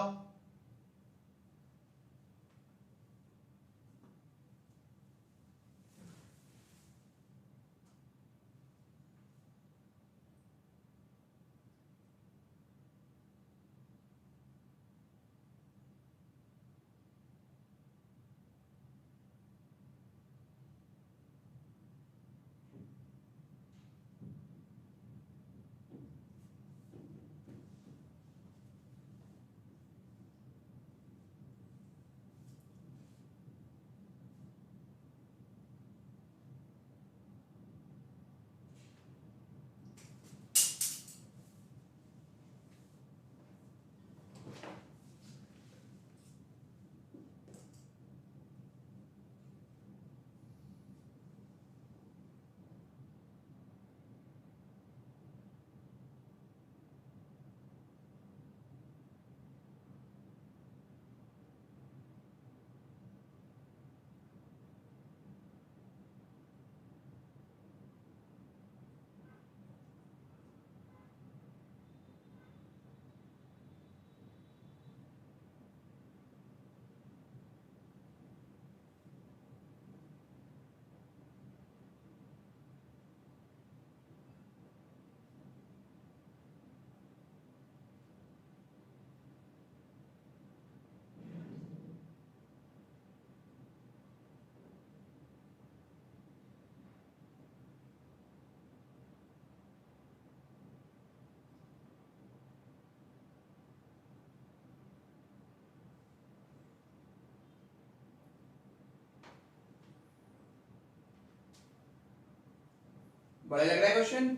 Speaker 1: बड़ा लग रहा है क्वेश्चन।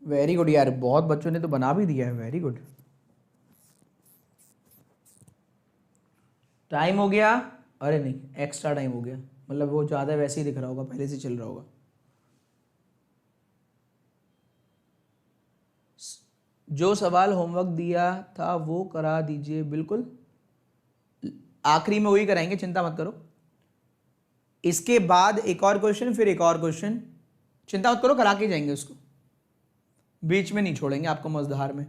Speaker 1: वेरी गुड यार, बहुत बच्चों ने तो बना भी दिया है, वेरी गुड। टाइम हो गया, अरे नहीं एक्स्ट्रा टाइम हो गया, मतलब वो ज़्यादा वैसे ही दिख रहा होगा, पहले से चल रहा होगा। जो सवाल होमवर्क दिया था वो करा दीजिए, बिल्कुल आखिरी में वही कराएंगे, चिंता मत करो। इसके बाद एक और क्वेश्चन, फिर एक और क्वेश्चन, चिंता मत करो, करा के जाएंगे उसको, बीच में नहीं छोड़ेंगे आपको मजधार में।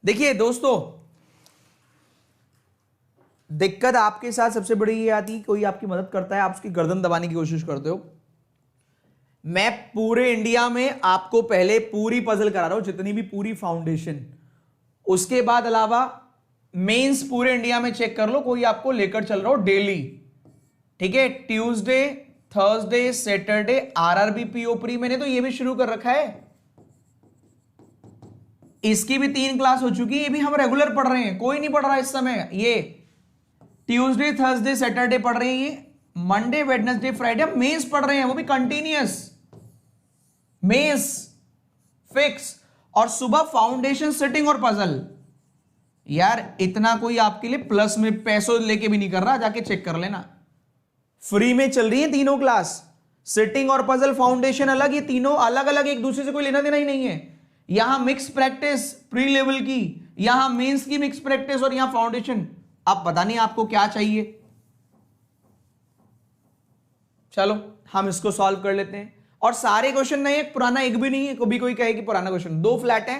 Speaker 1: देखिए दोस्तों, दिक्कत आपके साथ सबसे बड़ी ये आती है, कोई आपकी मदद करता है, आप उसकी गर्दन दबाने की कोशिश करते हो। मैं पूरे इंडिया में आपको पहले पूरी पजल करा रहा हूं, जितनी भी पूरी फाउंडेशन, उसके बाद अलावा मेंस पूरे इंडिया में चेक कर लो, कोई आपको लेकर चल रहा हो डेली, ठीक है। Tuesday, Thursday, Saturday, RRB PO pre, मैंने तो ये भी शुरू कर रखा है, इसकी भी 3 क्लास हो चुकी है, ये भी हम रेगुलर पढ़ रहे हैं, कोई नहीं पढ़ रहा इस समय। ये ट्यूसडे, थर्सडे, सैटरडे पढ़ रहे हैं, ये मंडे, वेडनेसडे, फ्राइडे मेंस पढ़ रहे हैं, वो भी कंटिन्यूअस मेंस फिक्स, और सुबह फाउंडेशन, सेटिंग और पजल। यार इतना कोई आपके लिए प्लस में पैसों लेके भी नहीं कर रहा, जाके चेक कर लेना। फ्री में चल रही है तीनों क्लास, सिटिंग और पजल फाउंडेशन अलग, ये तीनों अलग अलग, एक दूसरे से कोई लेना देना ही नहीं है। यहां मिक्स प्रैक्टिस प्री लेवल की, यहां मेंस की मिक्स प्रैक्टिस, और यहां फाउंडेशन। अब पता नहीं आपको क्या चाहिए। चलो हम इसको सॉल्व कर लेते हैं। और सारे क्वेश्चन नहीं है, पुराना एक भी नहीं है, कभी कोई कहे कि पुराना क्वेश्चन। दो फ्लैट है,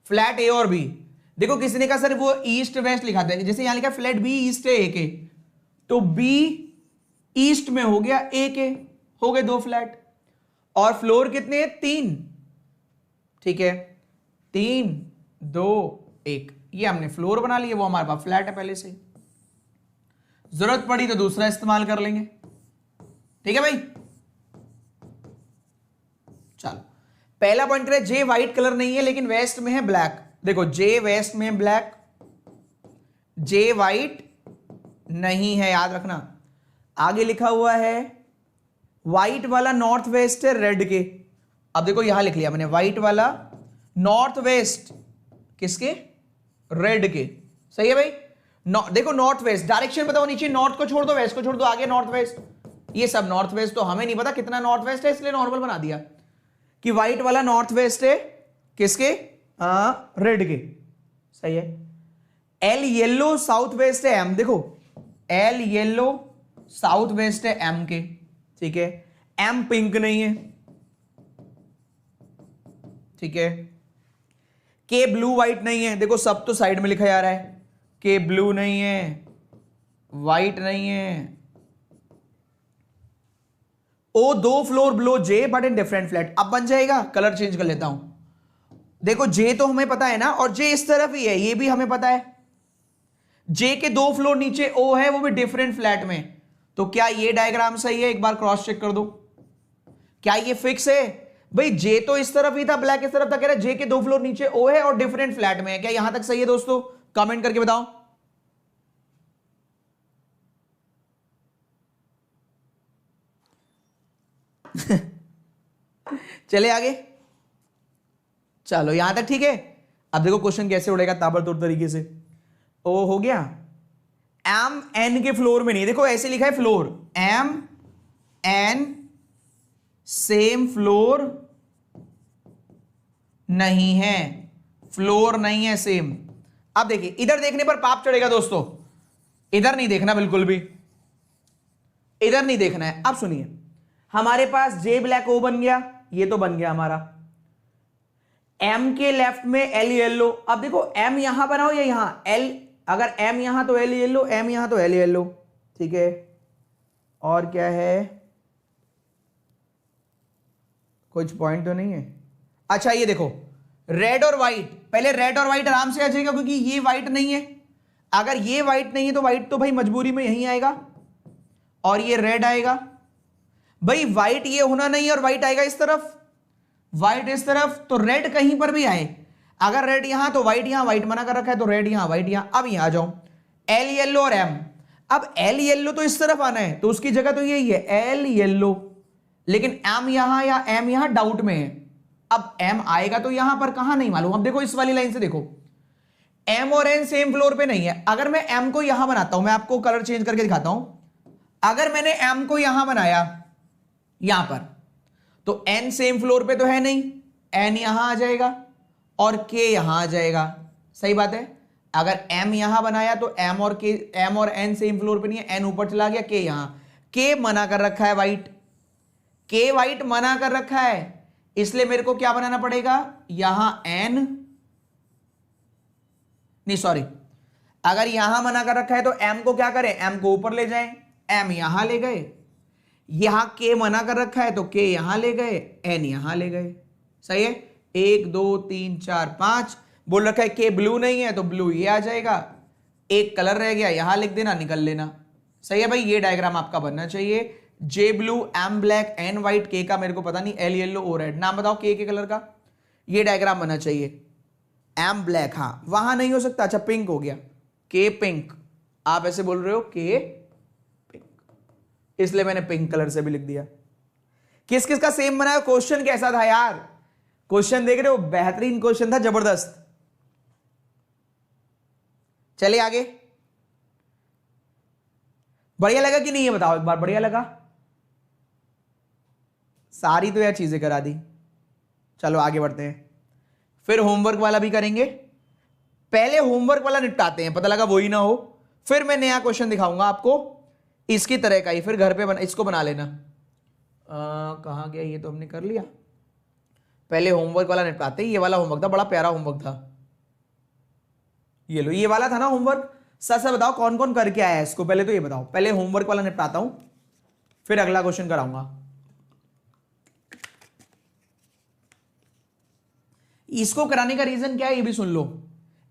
Speaker 1: फ्लैट ए और बी। देखो किसी ने कहा सर वो ईस्ट वेस्ट लिखा था, जैसे यहां लिखा फ्लैट बी ईस्ट है ए के, तो बी ईस्ट में हो गया ए के, हो गए दो फ्लैट। और फ्लोर कितने हैं? 3, ठीक है, 3 2 1, ये हमने फ्लोर बना लिया, वो हमारे पास फ्लैट है पहले से। जरूरत पड़ी तो दूसरा इस्तेमाल कर लेंगे, ठीक है भाई। चलो पहला पॉइंट है, जे व्हाइट कलर नहीं है लेकिन वेस्ट में है ब्लैक। देखो जे वेस्ट में ब्लैक, जे व्हाइट नहीं है, याद रखना। आगे लिखा हुआ है व्हाइट वाला नॉर्थ वेस्ट है रेड के। अब देखो यहां लिख लिया मैंने, व्हाइट वाला नॉर्थ वेस्ट किसके? रेड के। सही है भाई। देखो नॉर्थ वेस्ट डायरेक्शन बताओ, नीचे नॉर्थ को छोड़ दो, वेस्ट को छोड़ दो, आगे नॉर्थ वेस्ट। ये सब नॉर्थ वेस्ट, तो हमें नहीं पता कितना नॉर्थ वेस्ट है, इसलिए नॉर्मल बना दिया कि व्हाइट वाला नॉर्थ वेस्ट है किसके? रेड के। सही है। एल येलो साउथ वेस्ट है एम, देखो एल येलो साउथ वेस्ट है एम के, ठीक है। एम पिंक नहीं है, ठीक है। के ब्लू व्हाइट नहीं है, देखो सब तो साइड में लिखा जा रहा है, के ब्लू नहीं है, व्हाइट नहीं है। ओ दो floor blow J but in different flat. अब बन जाएगा, कलर चेंज कर लेता हूं। देखो जे तो हमें पता है ना, और जे इस तरफ ही है, ये भी हमें पता है। जे के 2 फ्लोर नीचे ओ है, वो भी डिफरेंट फ्लैट में। तो क्या ये डायग्राम सही है? एक बार क्रॉस चेक कर दो, क्या ये फिक्स है? भाई जे तो इस तरफ ही था, ब्लैक इस तरफ था, कह रहा है जे के 2 फ्लोर नीचे ओ है और डिफरेंट फ्लैट में है। क्या यहां तक सही है दोस्तों? कमेंट करके बताओ। चले आगे, चलो यहां तक ठीक है। अब देखो क्वेश्चन कैसे उड़ेगा ताबड़तोड़ तरीके से। ओ हो गया, एम एन के फ्लोर में नहीं, देखो ऐसे लिखा है floor, M N same floor नहीं है, फ्लोर नहीं है सेम। अब देखिए इधर देखने पर पाप चढ़ेगा दोस्तों, इधर नहीं देखना बिल्कुल भी, इधर नहीं देखना है। अब सुनिए, हमारे पास जे ब्लैक ओ बन गया, ये तो बन गया हमारा। एम के लेफ्ट में एल येलो। अब देखो एम यहां बनाओ या यहां एल, अगर एम यहां तो एल येलो, एम यहां तो एल येलो, ठीक है। और क्या है, कुछ पॉइंट तो नहीं है। अच्छा ये देखो रेड और व्हाइट, पहले रेड और व्हाइट आराम से आ जाएगा क्योंकि ये व्हाइट नहीं है। अगर ये व्हाइट नहीं है तो व्हाइट तो भाई मजबूरी में यहीं आएगा, और ये रेड आएगा। भाई व्हाइट ये होना नहीं है और व्हाइट आएगा इस तरफ, व्हाइट इस तरफ, तो रेड कहीं पर भी आए। अगर रेड यहां तो व्हाइट यहां, व्हाइट मना कर रखा है तो रेड यहां व्हाइट यहां। अब यहां आ जाओ, एल येलो और एम। अब एल येलो तो इस तरफ आना है, तो उसकी जगह तो यही है एल येलो, लेकिन एम यहां या एम यहां डाउट में है। अब एम आएगा तो यहां पर, कहां नहीं मालूम। अब देखो इस वाली लाइन से देखो, एम और एन सेम फ्लोर पे नहीं है। अगर मैं एम को यहां बनाता हूं, मैं आपको कलर चेंज करके दिखाता हूं। अगर मैंने एम को यहां बनाया यहां पर, तो एन सेम फ्लोर पे तो है नहीं, एन यहां आ जाएगा और के यहां आ जाएगा। सही बात है। अगर एम यहां बनाया तो एम और के, एम और एन सेम फ्लोर पे नहीं है, एन ऊपर चला गया, के यहां। के मना कर रखा है व्हाइट, के व्हाइट मना कर रखा है, इसलिए मेरे को क्या बनाना पड़ेगा यहां एन, नहीं सॉरी, अगर यहां मना कर रखा है तो एम को क्या करें, एम को ऊपर ले जाएं, एम यहां ले गए। यहां के मना कर रखा है तो के यहां ले गए, एन यहां ले गए। सही है। 1 2 3 4 5 बोल रखा है के ब्लू नहीं है तो ब्लू ये आ जाएगा, एक कलर रह गया यहां लिख देना, निकल लेना। सही है भाई। ये डायग्राम आपका बनना चाहिए, J blue, M black, N white, K का मेरे को पता नहीं, एल येलो, ओ रेड। नाम बताओ के कलर का, ये डायग्राम बनना चाहिए। एम ब्लैक, हाँ वहां नहीं हो सकता। अच्छा पिंक हो गया, के पिंक, आप ऐसे बोल रहे हो के पिंक, इसलिए मैंने पिंक कलर से भी लिख दिया। किस किस का सेम बनाया? क्वेश्चन कैसा था यार? क्वेश्चन देख रहे हो, बेहतरीन क्वेश्चन था, जबरदस्त। चलिए आगे। बढ़िया लगा कि नहीं, ये बताओ एक बार, बढ़िया लगा? सारी तो यार चीजें करा दी। चलो आगे बढ़ते हैं, फिर होमवर्क वाला भी करेंगे। पहले होमवर्क वाला निपटाते हैं, पता लगा वही ना हो, फिर मैं नया क्वेश्चन दिखाऊंगा आपको इसकी तरह का ही, फिर घर पे इसको बना लेना। कहाँ गया ये, तो हमने कर लिया। पहले होमवर्क वाला निपटाते हैं। ये वाला होमवर्क था, बड़ा प्यारा होमवर्क था। ये लो, ये वाला था ना होमवर्क। सच से बताओ कौन कौन करके आया है इसको, पहले तो ये बताओ। पहले होमवर्क वाला निपटाता हूं, फिर अगला क्वेश्चन कराऊंगा। इसको कराने का रीजन क्या है ये भी सुन लो।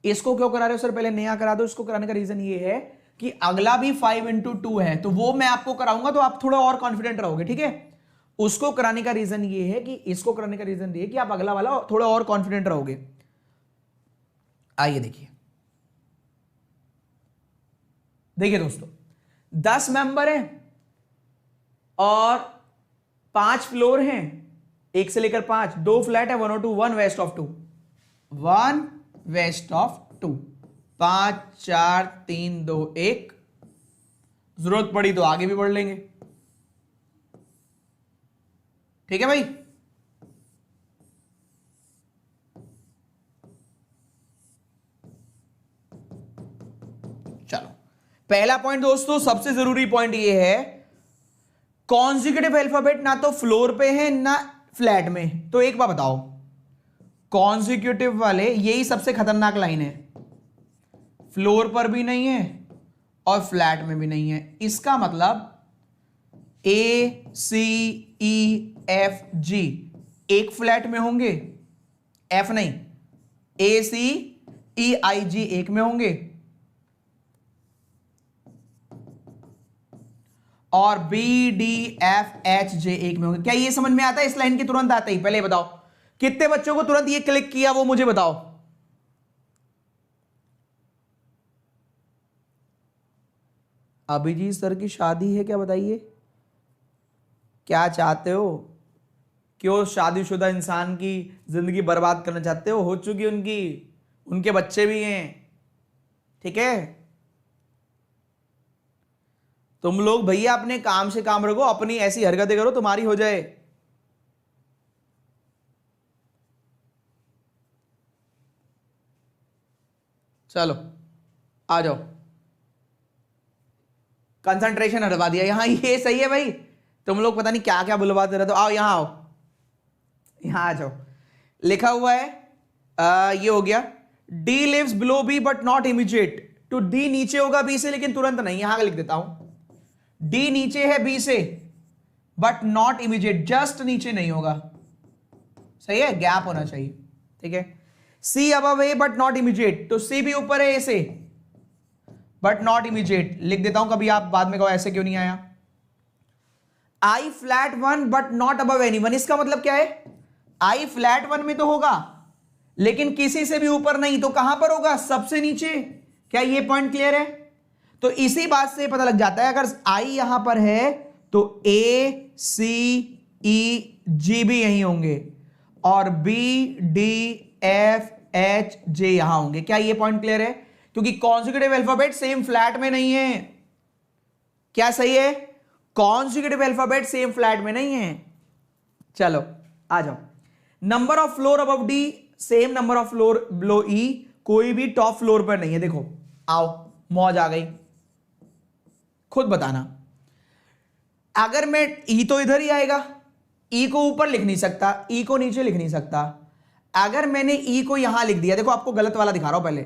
Speaker 1: इसको क्यों करा रहे हो सर, पहले नया करा दो। इसको कराने का रीजन ये है कि अगला भी 5 into 2 है, तो वो मैं आपको कराऊंगा तो आप थोड़ा और कॉन्फिडेंट रहोगे, ठीक है। उसको कराने का रीजन ये है कि, इसको कराने का रीजन ये है कि आप अगला वाला थोड़ा और कॉन्फिडेंट रहोगे। आइए देखिए, देखिए दोस्तों, 10 मेंबर हैं और 5 फ्लोर हैं, 1 से लेकर 5, 2 फ्लैट है, 1 और 2, 1 वेस्ट ऑफ 2, 1 वेस्ट ऑफ 2, 5 4 3 2 1। जरूरत पड़ी तो आगे भी बढ़ लेंगे, ठीक है भाई। चलो, पहला पॉइंट दोस्तों, सबसे जरूरी पॉइंट ये है, कॉन्जिक्यूटिव अल्फाबेट ना तो फ्लोर पे है ना फ्लैट में। तो एक बात बताओ, कॉन्जिक्यूटिव वाले, यही सबसे खतरनाक लाइन है, फ्लोर पर भी नहीं है और फ्लैट में भी नहीं है। इसका मतलब ए सी ई एफ जी एक फ्लैट में होंगे, एफ नहीं, ए सी ई आई जी एक में होंगे और B D F H J एक में होंगे। क्या ये समझ में आता है इस लाइन की तुरंत आते ही? पहले बताओ कितने बच्चों को तुरंत ये क्लिक किया, वो मुझे बताओ। अभिजीत सर की शादी है क्या, बताइए क्या चाहते हो? क्यों शादीशुदा इंसान की जिंदगी बर्बाद करना चाहते हो? हो चुकी उनकी, उनके बच्चे भी हैं, ठीक है। तुम लोग भैया अपने काम से काम रखो, अपनी ऐसी हरकतें करो तुम्हारी हो जाए। चलो आ जाओ, कंसंट्रेशन हटवा दिया यहां, ये सही है भाई। तुम लोग पता नहीं क्या क्या बुलवाते रहते हो। आओ यहां आओ, यहां आ जाओ। लिखा हुआ है ये हो गया, D lives below B but not immediate. तो डी नीचे होगा बी से लेकिन तुरंत नहीं, यहां का लिख देता हूं, डी नीचे है बी से बट नॉट इमीडिएट, जस्ट नीचे नहीं होगा, सही है, गैप होना चाहिए, ठीक है। C above A but not immediate, तो सी भी ऊपर है ए से बट नॉट इमीडिएट, लिख देता हूं, कभी आप बाद में कहो ऐसे क्यों नहीं आया। I flat 1 but not above anyone, इसका मतलब क्या है, आई फ्लैट 1 में तो होगा लेकिन किसी से भी ऊपर नहीं, तो कहां पर होगा, सबसे नीचे। क्या ये पॉइंट क्लियर है? तो इसी बात से पता लग जाता है, अगर आई यहां पर है तो ए सी ई जी भी यहीं होंगे और B D F H J यहां होंगे। क्या ये पॉइंट क्लियर है? क्योंकि कॉन्जिक्यूटिव अल्फाबेट सेम फ्लैट में नहीं है। क्या सही है? कॉन्जिक्यूटिव अल्फाबेट सेम फ्लैट में नहीं है। चलो आ जाओ, number of floor above D same number of floor below E, कोई भी टॉप फ्लोर पर नहीं है। देखो आओ, मौज आ गई, खुद बताना। अगर मैं ई तो इधर ही आएगा, ई को ऊपर लिख नहीं सकता, ई को नीचे लिख नहीं सकता। अगर मैंने ई को यहां लिख दिया, देखो आपको गलत वाला दिखा रहा हूं, पहले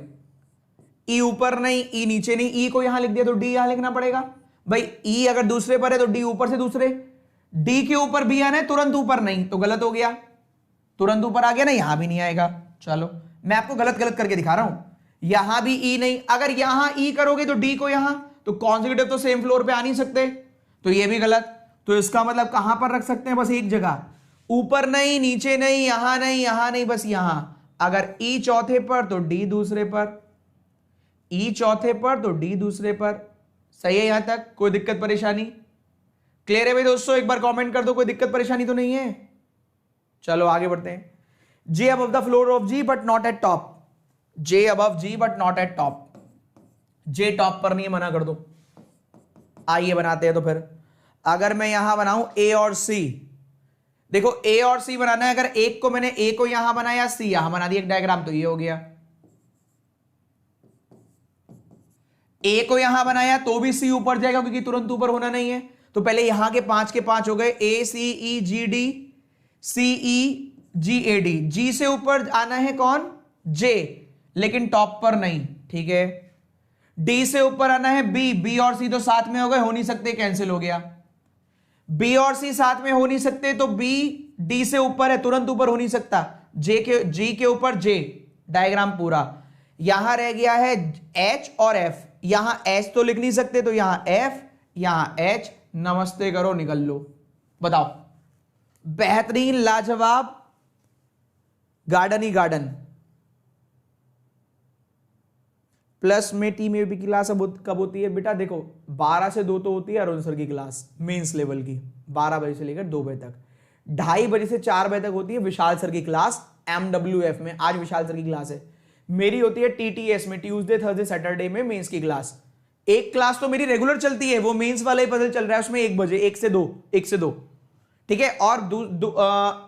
Speaker 1: ई ऊपर नहीं ई नीचे नहीं, ई को यहां लिख दिया तो डी यहां लिखना पड़ेगा भाई। ई अगर दूसरे पर है तो डी ऊपर से दूसरे, डी के ऊपर बी आना है, तुरंत ऊपर नहीं, तो गलत हो गया। तुरंत ऊपर आ गया ना, यहां भी नहीं आएगा। चलो मैं आपको गलत गलत करके दिखा रहा हूं, यहां भी ई नहीं, अगर यहां ई करोगे तो डी को यहां, तो कॉन्जिक्यूटिव तो सेम फ्लोर पे आ नहीं सकते, तो ये भी गलत। तो इसका मतलब कहां पर रख सकते हैं, बस एक जगह, ऊपर नहीं नीचे नहीं यहां नहीं यहां नहीं, बस यहां। अगर ई चौथे पर तो डी दूसरे पर, ई चौथे पर तो डी दूसरे पर। सही है यहां तक? कोई दिक्कत परेशानी? क्लियर है भाई दोस्तों? एक बार कमेंट कर दो, कोई दिक्कत परेशानी तो नहीं है। चलो आगे बढ़ते हैं। J above the floor of G but not at top, J above G but not at top, J top पर नहीं है, मना कर दो। आइए बनाते हैं। तो फिर अगर मैं यहां बनाऊं ए और सी, देखो ए और सी बनाना है, अगर एक को मैंने ए को यहां बनाया, सी यहां बना दिया एक डायग्राम, तो ये हो गया। ए को यहां बनाया तो भी सी ऊपर जाएगा क्योंकि तुरंत ऊपर होना नहीं है। तो पहले यहां के 5 के 5 हो गए, ए सी ई G D, C E ji A D. जी से ऊपर आना है कौन? जे, लेकिन टॉप पर नहीं, ठीक है। डी से ऊपर आना है बी, बी और सी तो साथ में हो गए, हो नहीं सकते, कैंसिल हो गया। बी और सी साथ में हो नहीं सकते, तो बी डी से ऊपर है, तुरंत ऊपर हो नहीं सकता। जे के जी के ऊपर जे, डायग्राम पूरा। यहां रह गया है एच और एफ, यहां एच तो लिख नहीं सकते, तो यहां एफ, यहां एच, नमस्ते करो, निकल लो। बताओ, बेहतरीन, लाजवाब, गार्डन ही गार्डन। प्लस में टी में भी क्लास कब होती है बेटा? देखो 12 से 2 तो होती है अरुण सर की क्लास मेंस लेवल की, 12 बजे से लेकर 2 बजे तक। 2:30 बजे से 4 बजे तक होती है विशाल सर की क्लास MWF में। आज विशाल सर की क्लास है। मेरी होती है TTS में, ट्यूसडे थर्सडे सैटरडे में मेंस की क्लास। एक क्लास तो मेरी रेगुलर चलती है, वो मेंस वाला ही पजल चल रहा है, उसमें 1 बजे, 1 से 2, ठीक है। और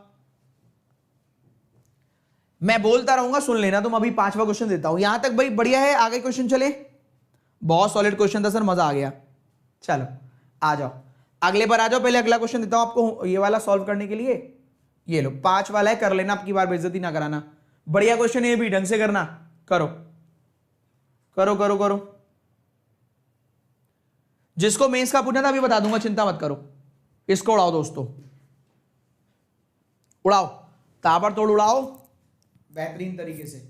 Speaker 1: मैं बोलता रहूंगा, सुन लेना तुम। अभी 5वां क्वेश्चन देता हूं, यहां तक भाई बढ़िया है। आगे क्वेश्चन चले, बहुत सॉलिड क्वेश्चन था सर, मजा आ गया। चलो आ जाओ, अगले बार आ जाओ। पहले अगला क्वेश्चन देता हूं आपको, ये वाला सॉल्व करने के लिए। ये लो 5 वाला है, कर लेना, आपकी बार बेइज्जती ना कराना। बढ़िया क्वेश्चन है, ये भी ढंग से करना। करो करो करो करो। जिसको मेंस का पूछना था अभी बता दूंगा, चिंता मत करो। इसको उड़ाओ दोस्तों, उड़ाओ, ताबड़तोड़ उड़ाओ बेहतरीन तरीके से।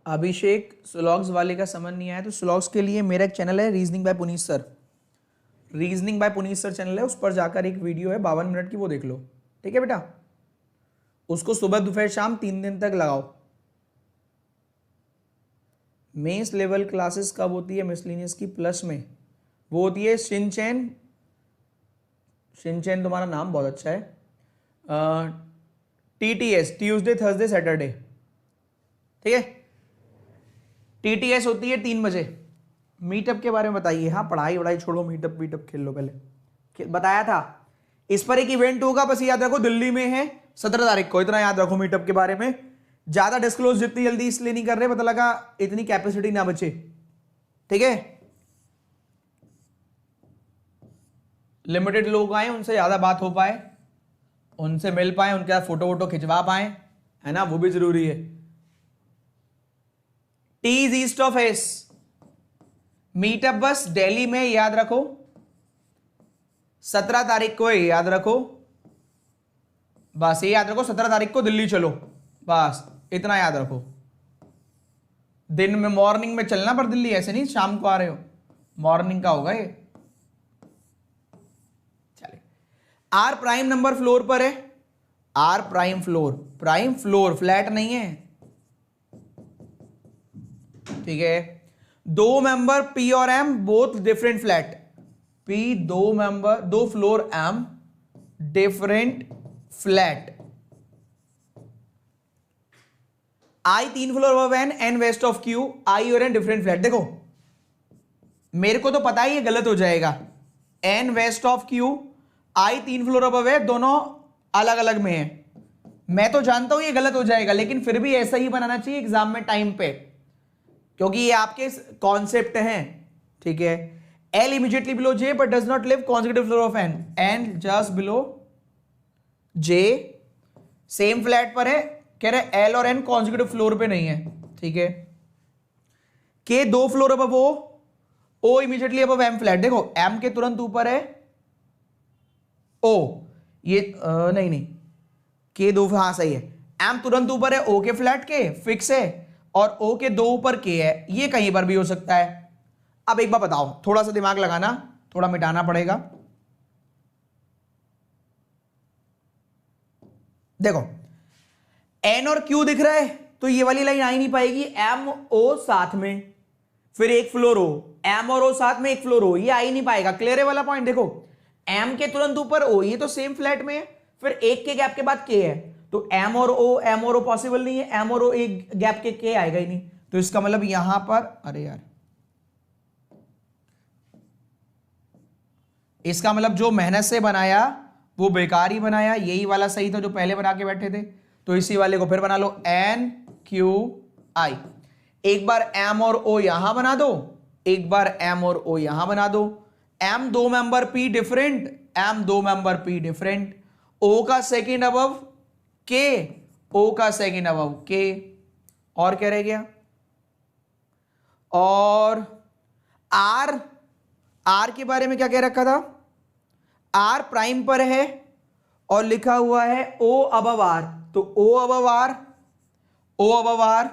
Speaker 1: अभिषेक, स्लॉग्स वाले का समझ नहीं आया तो स्लॉग्स के लिए मेरा एक चैनल है reasoning bye Puneet sir, reasoning bye Puneet sir channel है, उस पर जाकर एक वीडियो है 52 मिनट की, वो देख लो। ठीक है बेटा, उसको सुबह दोपहर शाम 3 दिन तक लगाओ। मेंस लेवल क्लासेस कब होती है मिसलिनियस की? प्लस में वो होती है शिनचैन। शिनचैन तुम्हारा नाम बहुत अच्छा है। TTS Tuesday Thursday Saturday. ठीक है, TTS होती है 3 बजे। मीटअप के बारे में बताइए। हाँ, पढ़ाई छोड़ो, मीटअप खेल लो। पहले बताया था इस पर एक इवेंट होगा, बस याद रखो दिल्ली में है 17 तारीख को, इतना याद रखो मीटअप के बारे में। ज्यादा डिस्क्लोज जितनी जल्दी इसलिए नहीं कर रहे, पता लगा इतनी कैपेसिटी ना बचे। ठीक है, लिमिटेड लोग आए, उनसे ज्यादा बात हो पाए, उनसे मिल पाए, उनके साथ फोटो वोटो खिंचवा पाए, है ना, वो भी जरूरी है। T is east of S। Meetup बस दिल्ली में, याद रखो 17 तारीख को है, याद रखो, बस ये याद रखो 17 तारीख को दिल्ली चलो, बस इतना याद रखो। दिन में मॉर्निंग में चलना, पर दिल्ली ऐसे नहीं शाम को आ रहे हो, मॉर्निंग का होगा ये। चले, आर प्राइम नंबर फ्लोर पर है। आर प्राइम फ्लोर फ्लैट नहीं है। ठीक है, 2 मेंबर P और M both different flat. P 2 floor, M different flat. I 3 floor above N west of Q, I और N डिफरेंट फ्लैट। देखो मेरे को तो पता ही है गलत हो जाएगा। N west of Q, I 3 floor above है, दोनों अलग अलग में है। मैं तो जानता हूं ये गलत हो जाएगा, लेकिन फिर भी ऐसा ही बनाना चाहिए एग्जाम में टाइम पे, क्योंकि ये आपके कॉन्सेप्ट हैं। ठीक है, L immediately below J but does not live consecutive floor of N, and just below J same flat पर है। कह रहे L और N कॉन्सेक्यूटिव फ्लोर पे नहीं है। ठीक है, K 2 floor above O immediately above M flat. देखो M के तुरंत ऊपर है O, ये नहीं K 2, हाँ सही है, M तुरंत ऊपर है O के फ्लैट के, फिक्स है, और O के 2 ऊपर K है, ये कहीं पर भी हो सकता है। अब एक बार बताओ, थोड़ा सा दिमाग लगाना, थोड़ा मिटाना पड़ेगा। देखो N और Q दिख रहा है, तो ये वाली लाइन आ ही नहीं पाएगी। M O साथ में, फिर एक फ्लोर हो, M और O साथ में एक फ्लोर हो, ये आ ही नहीं पाएगा। क्लियर है वाला पॉइंट? देखो M के तुरंत ऊपर O, ये तो सेम फ्लैट में है, फिर एक के गैप के बाद K है, तो M और O पॉसिबल नहीं है। M और O एक गैप के K आएगा ही नहीं, तो इसका मतलब यहां पर, अरे यार, इसका मतलब जो मेहनत से बनाया वो बेकार ही बनाया। यही वाला सही था जो पहले बना के बैठे थे, तो इसी वाले को फिर बना लो, NQI। एक बार M और O यहां बना दो, एक बार M और O यहां बना दो। M 2 member P different, M 2 member P different, O का सेकेंड अबव K, O का सेकेंड अबव K, और क्या रह गया? और R के बारे में क्या कह रखा था? R प्राइम पर है और लिखा हुआ है O अबव R, तो O अबव R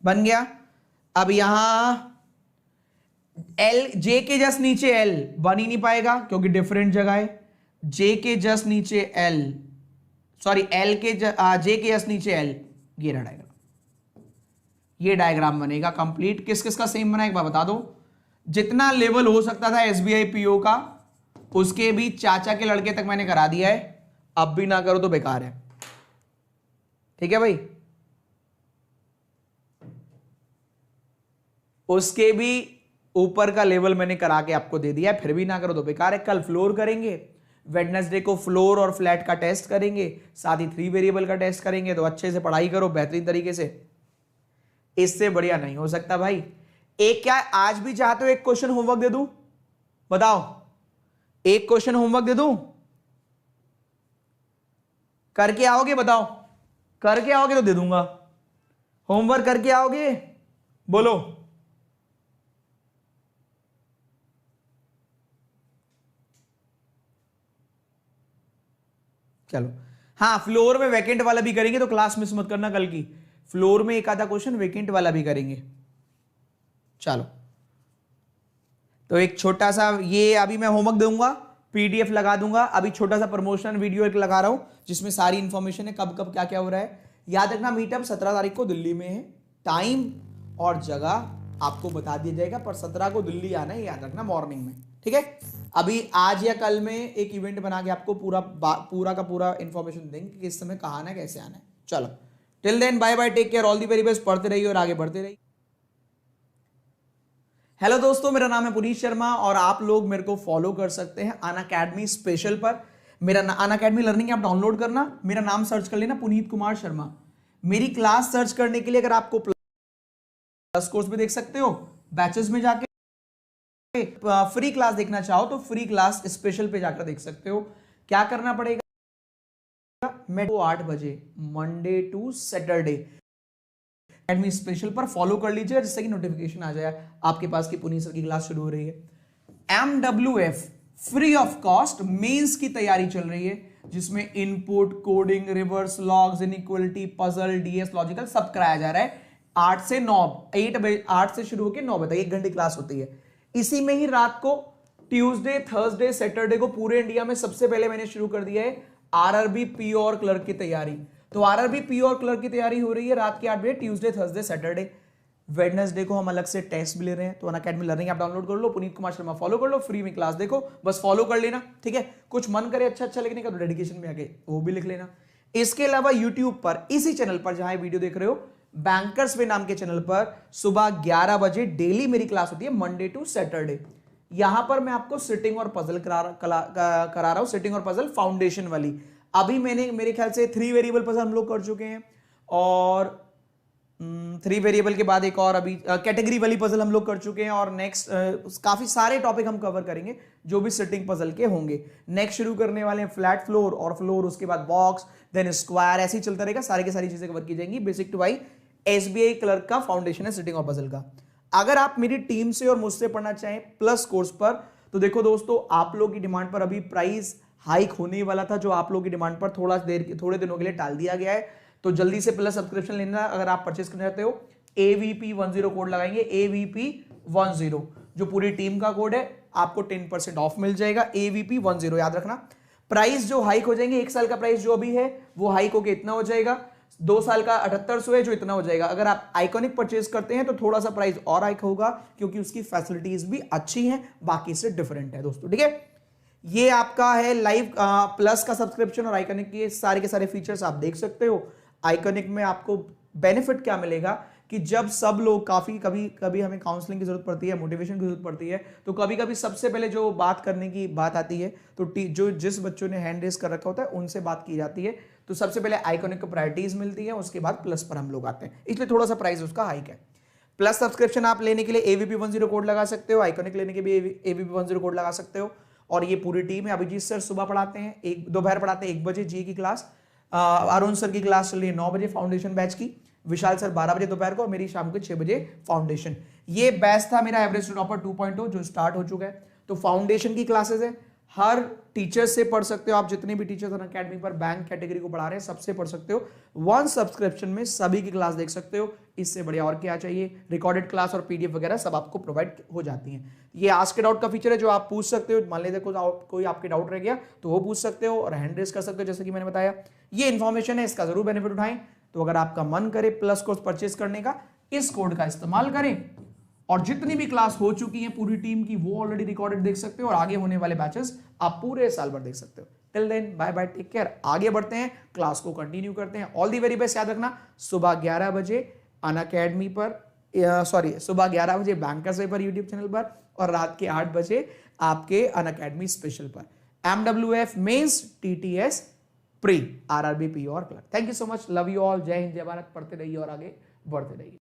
Speaker 1: बन गया। अब यहां L, J के जस्ट नीचे L बन ही नहीं पाएगा क्योंकि डिफरेंट जगह है। J के जस्ट नीचे L, सॉरी J के जस्ट नीचे L, ये रहा डायग्राम। ये डायग्राम बनेगा कंप्लीट। किस किस का सेम बना एक बार बता दो। जितना लेवल हो सकता था SBI PO का, उसके भी चाचा के लड़के तक मैंने करा दिया है। अब भी ना करो तो बेकार है। ठीक है भाई, उसके भी ऊपर का लेवल मैंने करा के आपको दे दिया है, फिर भी ना करो तो बेकार है। कल फ्लोर करेंगे, वेडनेसडे को फ्लोर और फ्लैट का टेस्ट करेंगे, साथ ही 3 वेरिएबल का टेस्ट करेंगे। तो अच्छे से पढ़ाई करो बेहतरीन तरीके से, इससे बढ़िया नहीं हो सकता भाई। एक क्या आज भी चाहते हो एक क्वेश्चन होमवर्क दे दूं? बताओ, एक क्वेश्चन होमवर्क दे दूं? करके आओगे? बताओ, करके आओगे तो दे दूंगा। होमवर्क करके आओगे? बोलो। चलो, हाँ फ्लोर में वैकेंट वाला भी करेंगे, तो क्लास मिस मत करना कल की। फ्लोर में एक आधा क्वेश्चन वैकेंट वाला भी करेंगे। चलो, तो एक छोटा सा ये अभी मैं होमवर्क दूंगा, पीडीएफ लगा दूंगा। अभी छोटा सा प्रमोशनल वीडियो एक लगा रहा हूं जिसमें सारी इंफॉर्मेशन है, कब कब क्या क्या हो रहा है। याद रखना मीटअप 17 तारीख को दिल्ली में है, टाइम और जगह आपको बता दिया जाएगा, पर 17 को दिल्ली आना है, याद रखना मॉर्निंग में, ठीक है। अभी आज या कल में एक इवेंट बना के आपको पूरा का पूरा इंफॉर्मेशन देंगे कि किस समय कहाँ आना है, कैसे आना है। चलो till then bye bye, take care, all the very best, पढ़ते रहिए और आगे बढ़ते रहिए। हेलो दोस्तों, मेरा नाम है पुनीत शर्मा और आप लोग मेरे को फॉलो कर सकते हैं अनअकैडमी स्पेशल पर। मेरा अनअकैडमी लर्निंग ऐप डाउनलोड करना, मेरा नाम सर्च कर लेना पुनीत कुमार शर्मा। मेरी क्लास सर्च करने के लिए अगर आपको प्लस कोर्स भी देख सकते हो, बैचेस में जाके फ्री क्लास देखना चाहो तो फ्री क्लास स्पेशल पे जाकर देख सकते हो। क्या करना पड़ेगा, मैं 8 बजे Monday to Saturday academy special पर फॉलो कर लीजिए जिससे कि नोटिफिकेशन आ जाए आपके पास कि पुनीत सर की क्लास शुरू हो रही है। MWF free of cost mains की तैयारी चल रही है जिसमें input, coding, reverse logs, inequality, puzzle, DS, logical सब कराया जा रहा है। 8 से 9, 8 बजे 8 से शुरू होकर 9 बजे तक 1 घंटे क्लास होती है। इसी में ही रात को ट्यूसडे, थर्सडे, सैटरडे को पूरे इंडिया में सबसे पहले मैंने शुरू कर दिया है आरआरबी पी और क्लर्क की तैयारी। तो आरआरबी पी और क्लर्क की तैयारी हो रही है रात के 8 बजे, ट्यूसडे, थर्सडे, सैटरडे। वेडनेसडे को हम अलग से टेस्ट भी ले रहे हैं। तो अनअकैडमी लर्निंग ऐप डाउनलोड कर लो, पुनीत कुमार शर्मा फॉलो कर लो, फ्री में क्लास देखो, बस फॉलो कर लेना, ठीक है। कुछ मन करे अच्छा लिखने का तो डेडिकेशन में आके वो भी लिख लेना। इसके अलावा यूट्यूब पर इसी चैनल पर जहां वीडियो देख रहे हो, बैंकर्स वे नाम के चैनल पर सुबह 11 बजे डेली मेरी क्लास होती है, मंडे टू सैटरडे। यहां पर मैं आपको सिटिंग और पजल करा रहा हूं, सिटिंग और पजल फाउंडेशन वाली। अभी मैंने मेरे ख्याल से 3 वेरिएबल पजल हम लोग कर चुके हैं और 3 वेरिएबल के बाद एक और अभी कैटेगरी वाली पजल हम लोग कर चुके हैं और नेक्स्ट काफी सारे टॉपिक हम कवर करेंगे जो भी सिटिंग पजल के होंगे। नेक्स्ट शुरू करने वाले हैं फ्लैट फ्लोर और फ्लोर, उसके बाद बॉक्स, देन स्क्वायर, ऐसे ही चलता रहेगा। सारी की सारी चीजें कवर की जाएंगी। बेसिक टू वाई एसबीआई क्लर्क का फाउंडेशन है सिटिंग और पजल का। अगर आप मेरी टीम से और मुझसे पढ़ना चाहें प्लस कोर्स पर, तो देखो दोस्तों, आप लोगों की डिमांड पर अभी प्राइस हाइक होने वाला था, जो आप लोगों की डिमांड पर थोड़े दिनों के लिए टाल दिया गया है। तो जल्दी से प्लस सब्सक्रिप्शन लेना अगर आप परचेस करना चाहते हो। AVP10 कोड लगाएंगे, AVP10 जो पूरी टीम का कोड है, आपको 10% ऑफ मिल जाएगा। AVP10 याद रखना। प्राइस जो हाइक हो जाएंगे, 1 साल का प्राइस जो अभी है वो हाइक होकर इतना हो जाएगा, 2 साल का 7800 है जो इतना हो जाएगा। अगर आप आइकॉनिक परचेज करते हैं तो थोड़ा सा प्राइस और हाइक होगा क्योंकि उसकी फैसिलिटीज भी अच्छी हैं, बाकी से डिफरेंट है दोस्तों, ठीक है। ये आपका है लाइव प्लस का सब्सक्रिप्शन और आइकॉनिक के सारे फीचर्स आप देख सकते हो। आइकॉनिक में आपको बेनिफिट क्या मिलेगा कि जब सब लोग कभी हमें काउंसलिंग की जरूरत पड़ती है, मोटिवेशन की जरूरत पड़ती है, तो कभी सबसे पहले जो बात करने की बात आती है तो जो जिस बच्चों ने हैंड रेज कर रखा होता है उनसे बात की जाती है। तो सबसे पहले आइकॉनिक को प्रायोरिटीज मिलती है, उसके बाद प्लस पर हम लोग आते हैं, इसलिए थोड़ा सा प्राइस उसका हाइक है। प्लस सब्सक्रिप्शन आप लेने के लिए AVP10 कोड लगा सकते हो, आइकॉनिक लेने के भी AVP10 कोड लगा सकते हो। और ये पूरी टीम है। अभिजीत सर सुबह पढ़ाते हैं, दोपहर पढ़ाते हैं 1 बजे जी की क्लास, अरुण सर की क्लास चल रही है 9 बजे फाउंडेशन बैच की, विशाल सर 12 बजे दोपहर को, और मेरी शाम को 6 बजे फाउंडेशन। ये बैच था मेरा एवरेज टॉपर 2.0 जो स्टार्ट हो चुका है। तो फाउंडेशन की क्लासेस है, हर टीचर से पढ़ सकते हो आप, जितने भी टीचर्स अनअकैडमी पर बैंक कैटेगरी को पढ़ा रहे हैं सबसे पढ़ सकते हो। 1 सब्सक्रिप्शन में सभी की क्लास देख सकते हो। इससे बढ़िया और क्या चाहिए। रिकॉर्डेड क्लास और PDF वगैरह सब आपको प्रोवाइड हो जाती हैं। ये आस्क डाउट का फीचर है जो आप पूछ सकते हो, मान लीजिए कोई आपके डाउट रह गया तो वो पूछ सकते हो और हैंड रेज कर सकते हो, जैसे कि मैंने बताया। ये इन्फॉर्मेशन है, इसका जरूर बेनिफिट उठाएं। तो अगर आपका मन करे प्लस कोर्स परचेस करने का, इस कोड का इस्तेमाल करें और जितनी भी क्लास हो चुकी है पूरी टीम की वो ऑलरेडी रिकॉर्डेड देख सकते हो और आगे होने वाले बैचेस आप पूरे साल भर देख सकते हो। Till then bye bye, take care. आगे बढ़ते हैं, क्लास को कंटिन्यू करते हैं। All the very best. याद रखना सुबह 11 बजे अनअकैडमी पर, सुबह 11 बजे बैंकर्स वे पर यूट्यूब चैनल पर, और रात के 8 बजे आपके अनअकैडमी स्पेशल पर। MWF mains, TTS pre, RRB P और clerk. Thank you so much, love you all, जय हिंद जय भारत। पढ़ते रहिए और आगे बढ़ते रहिए।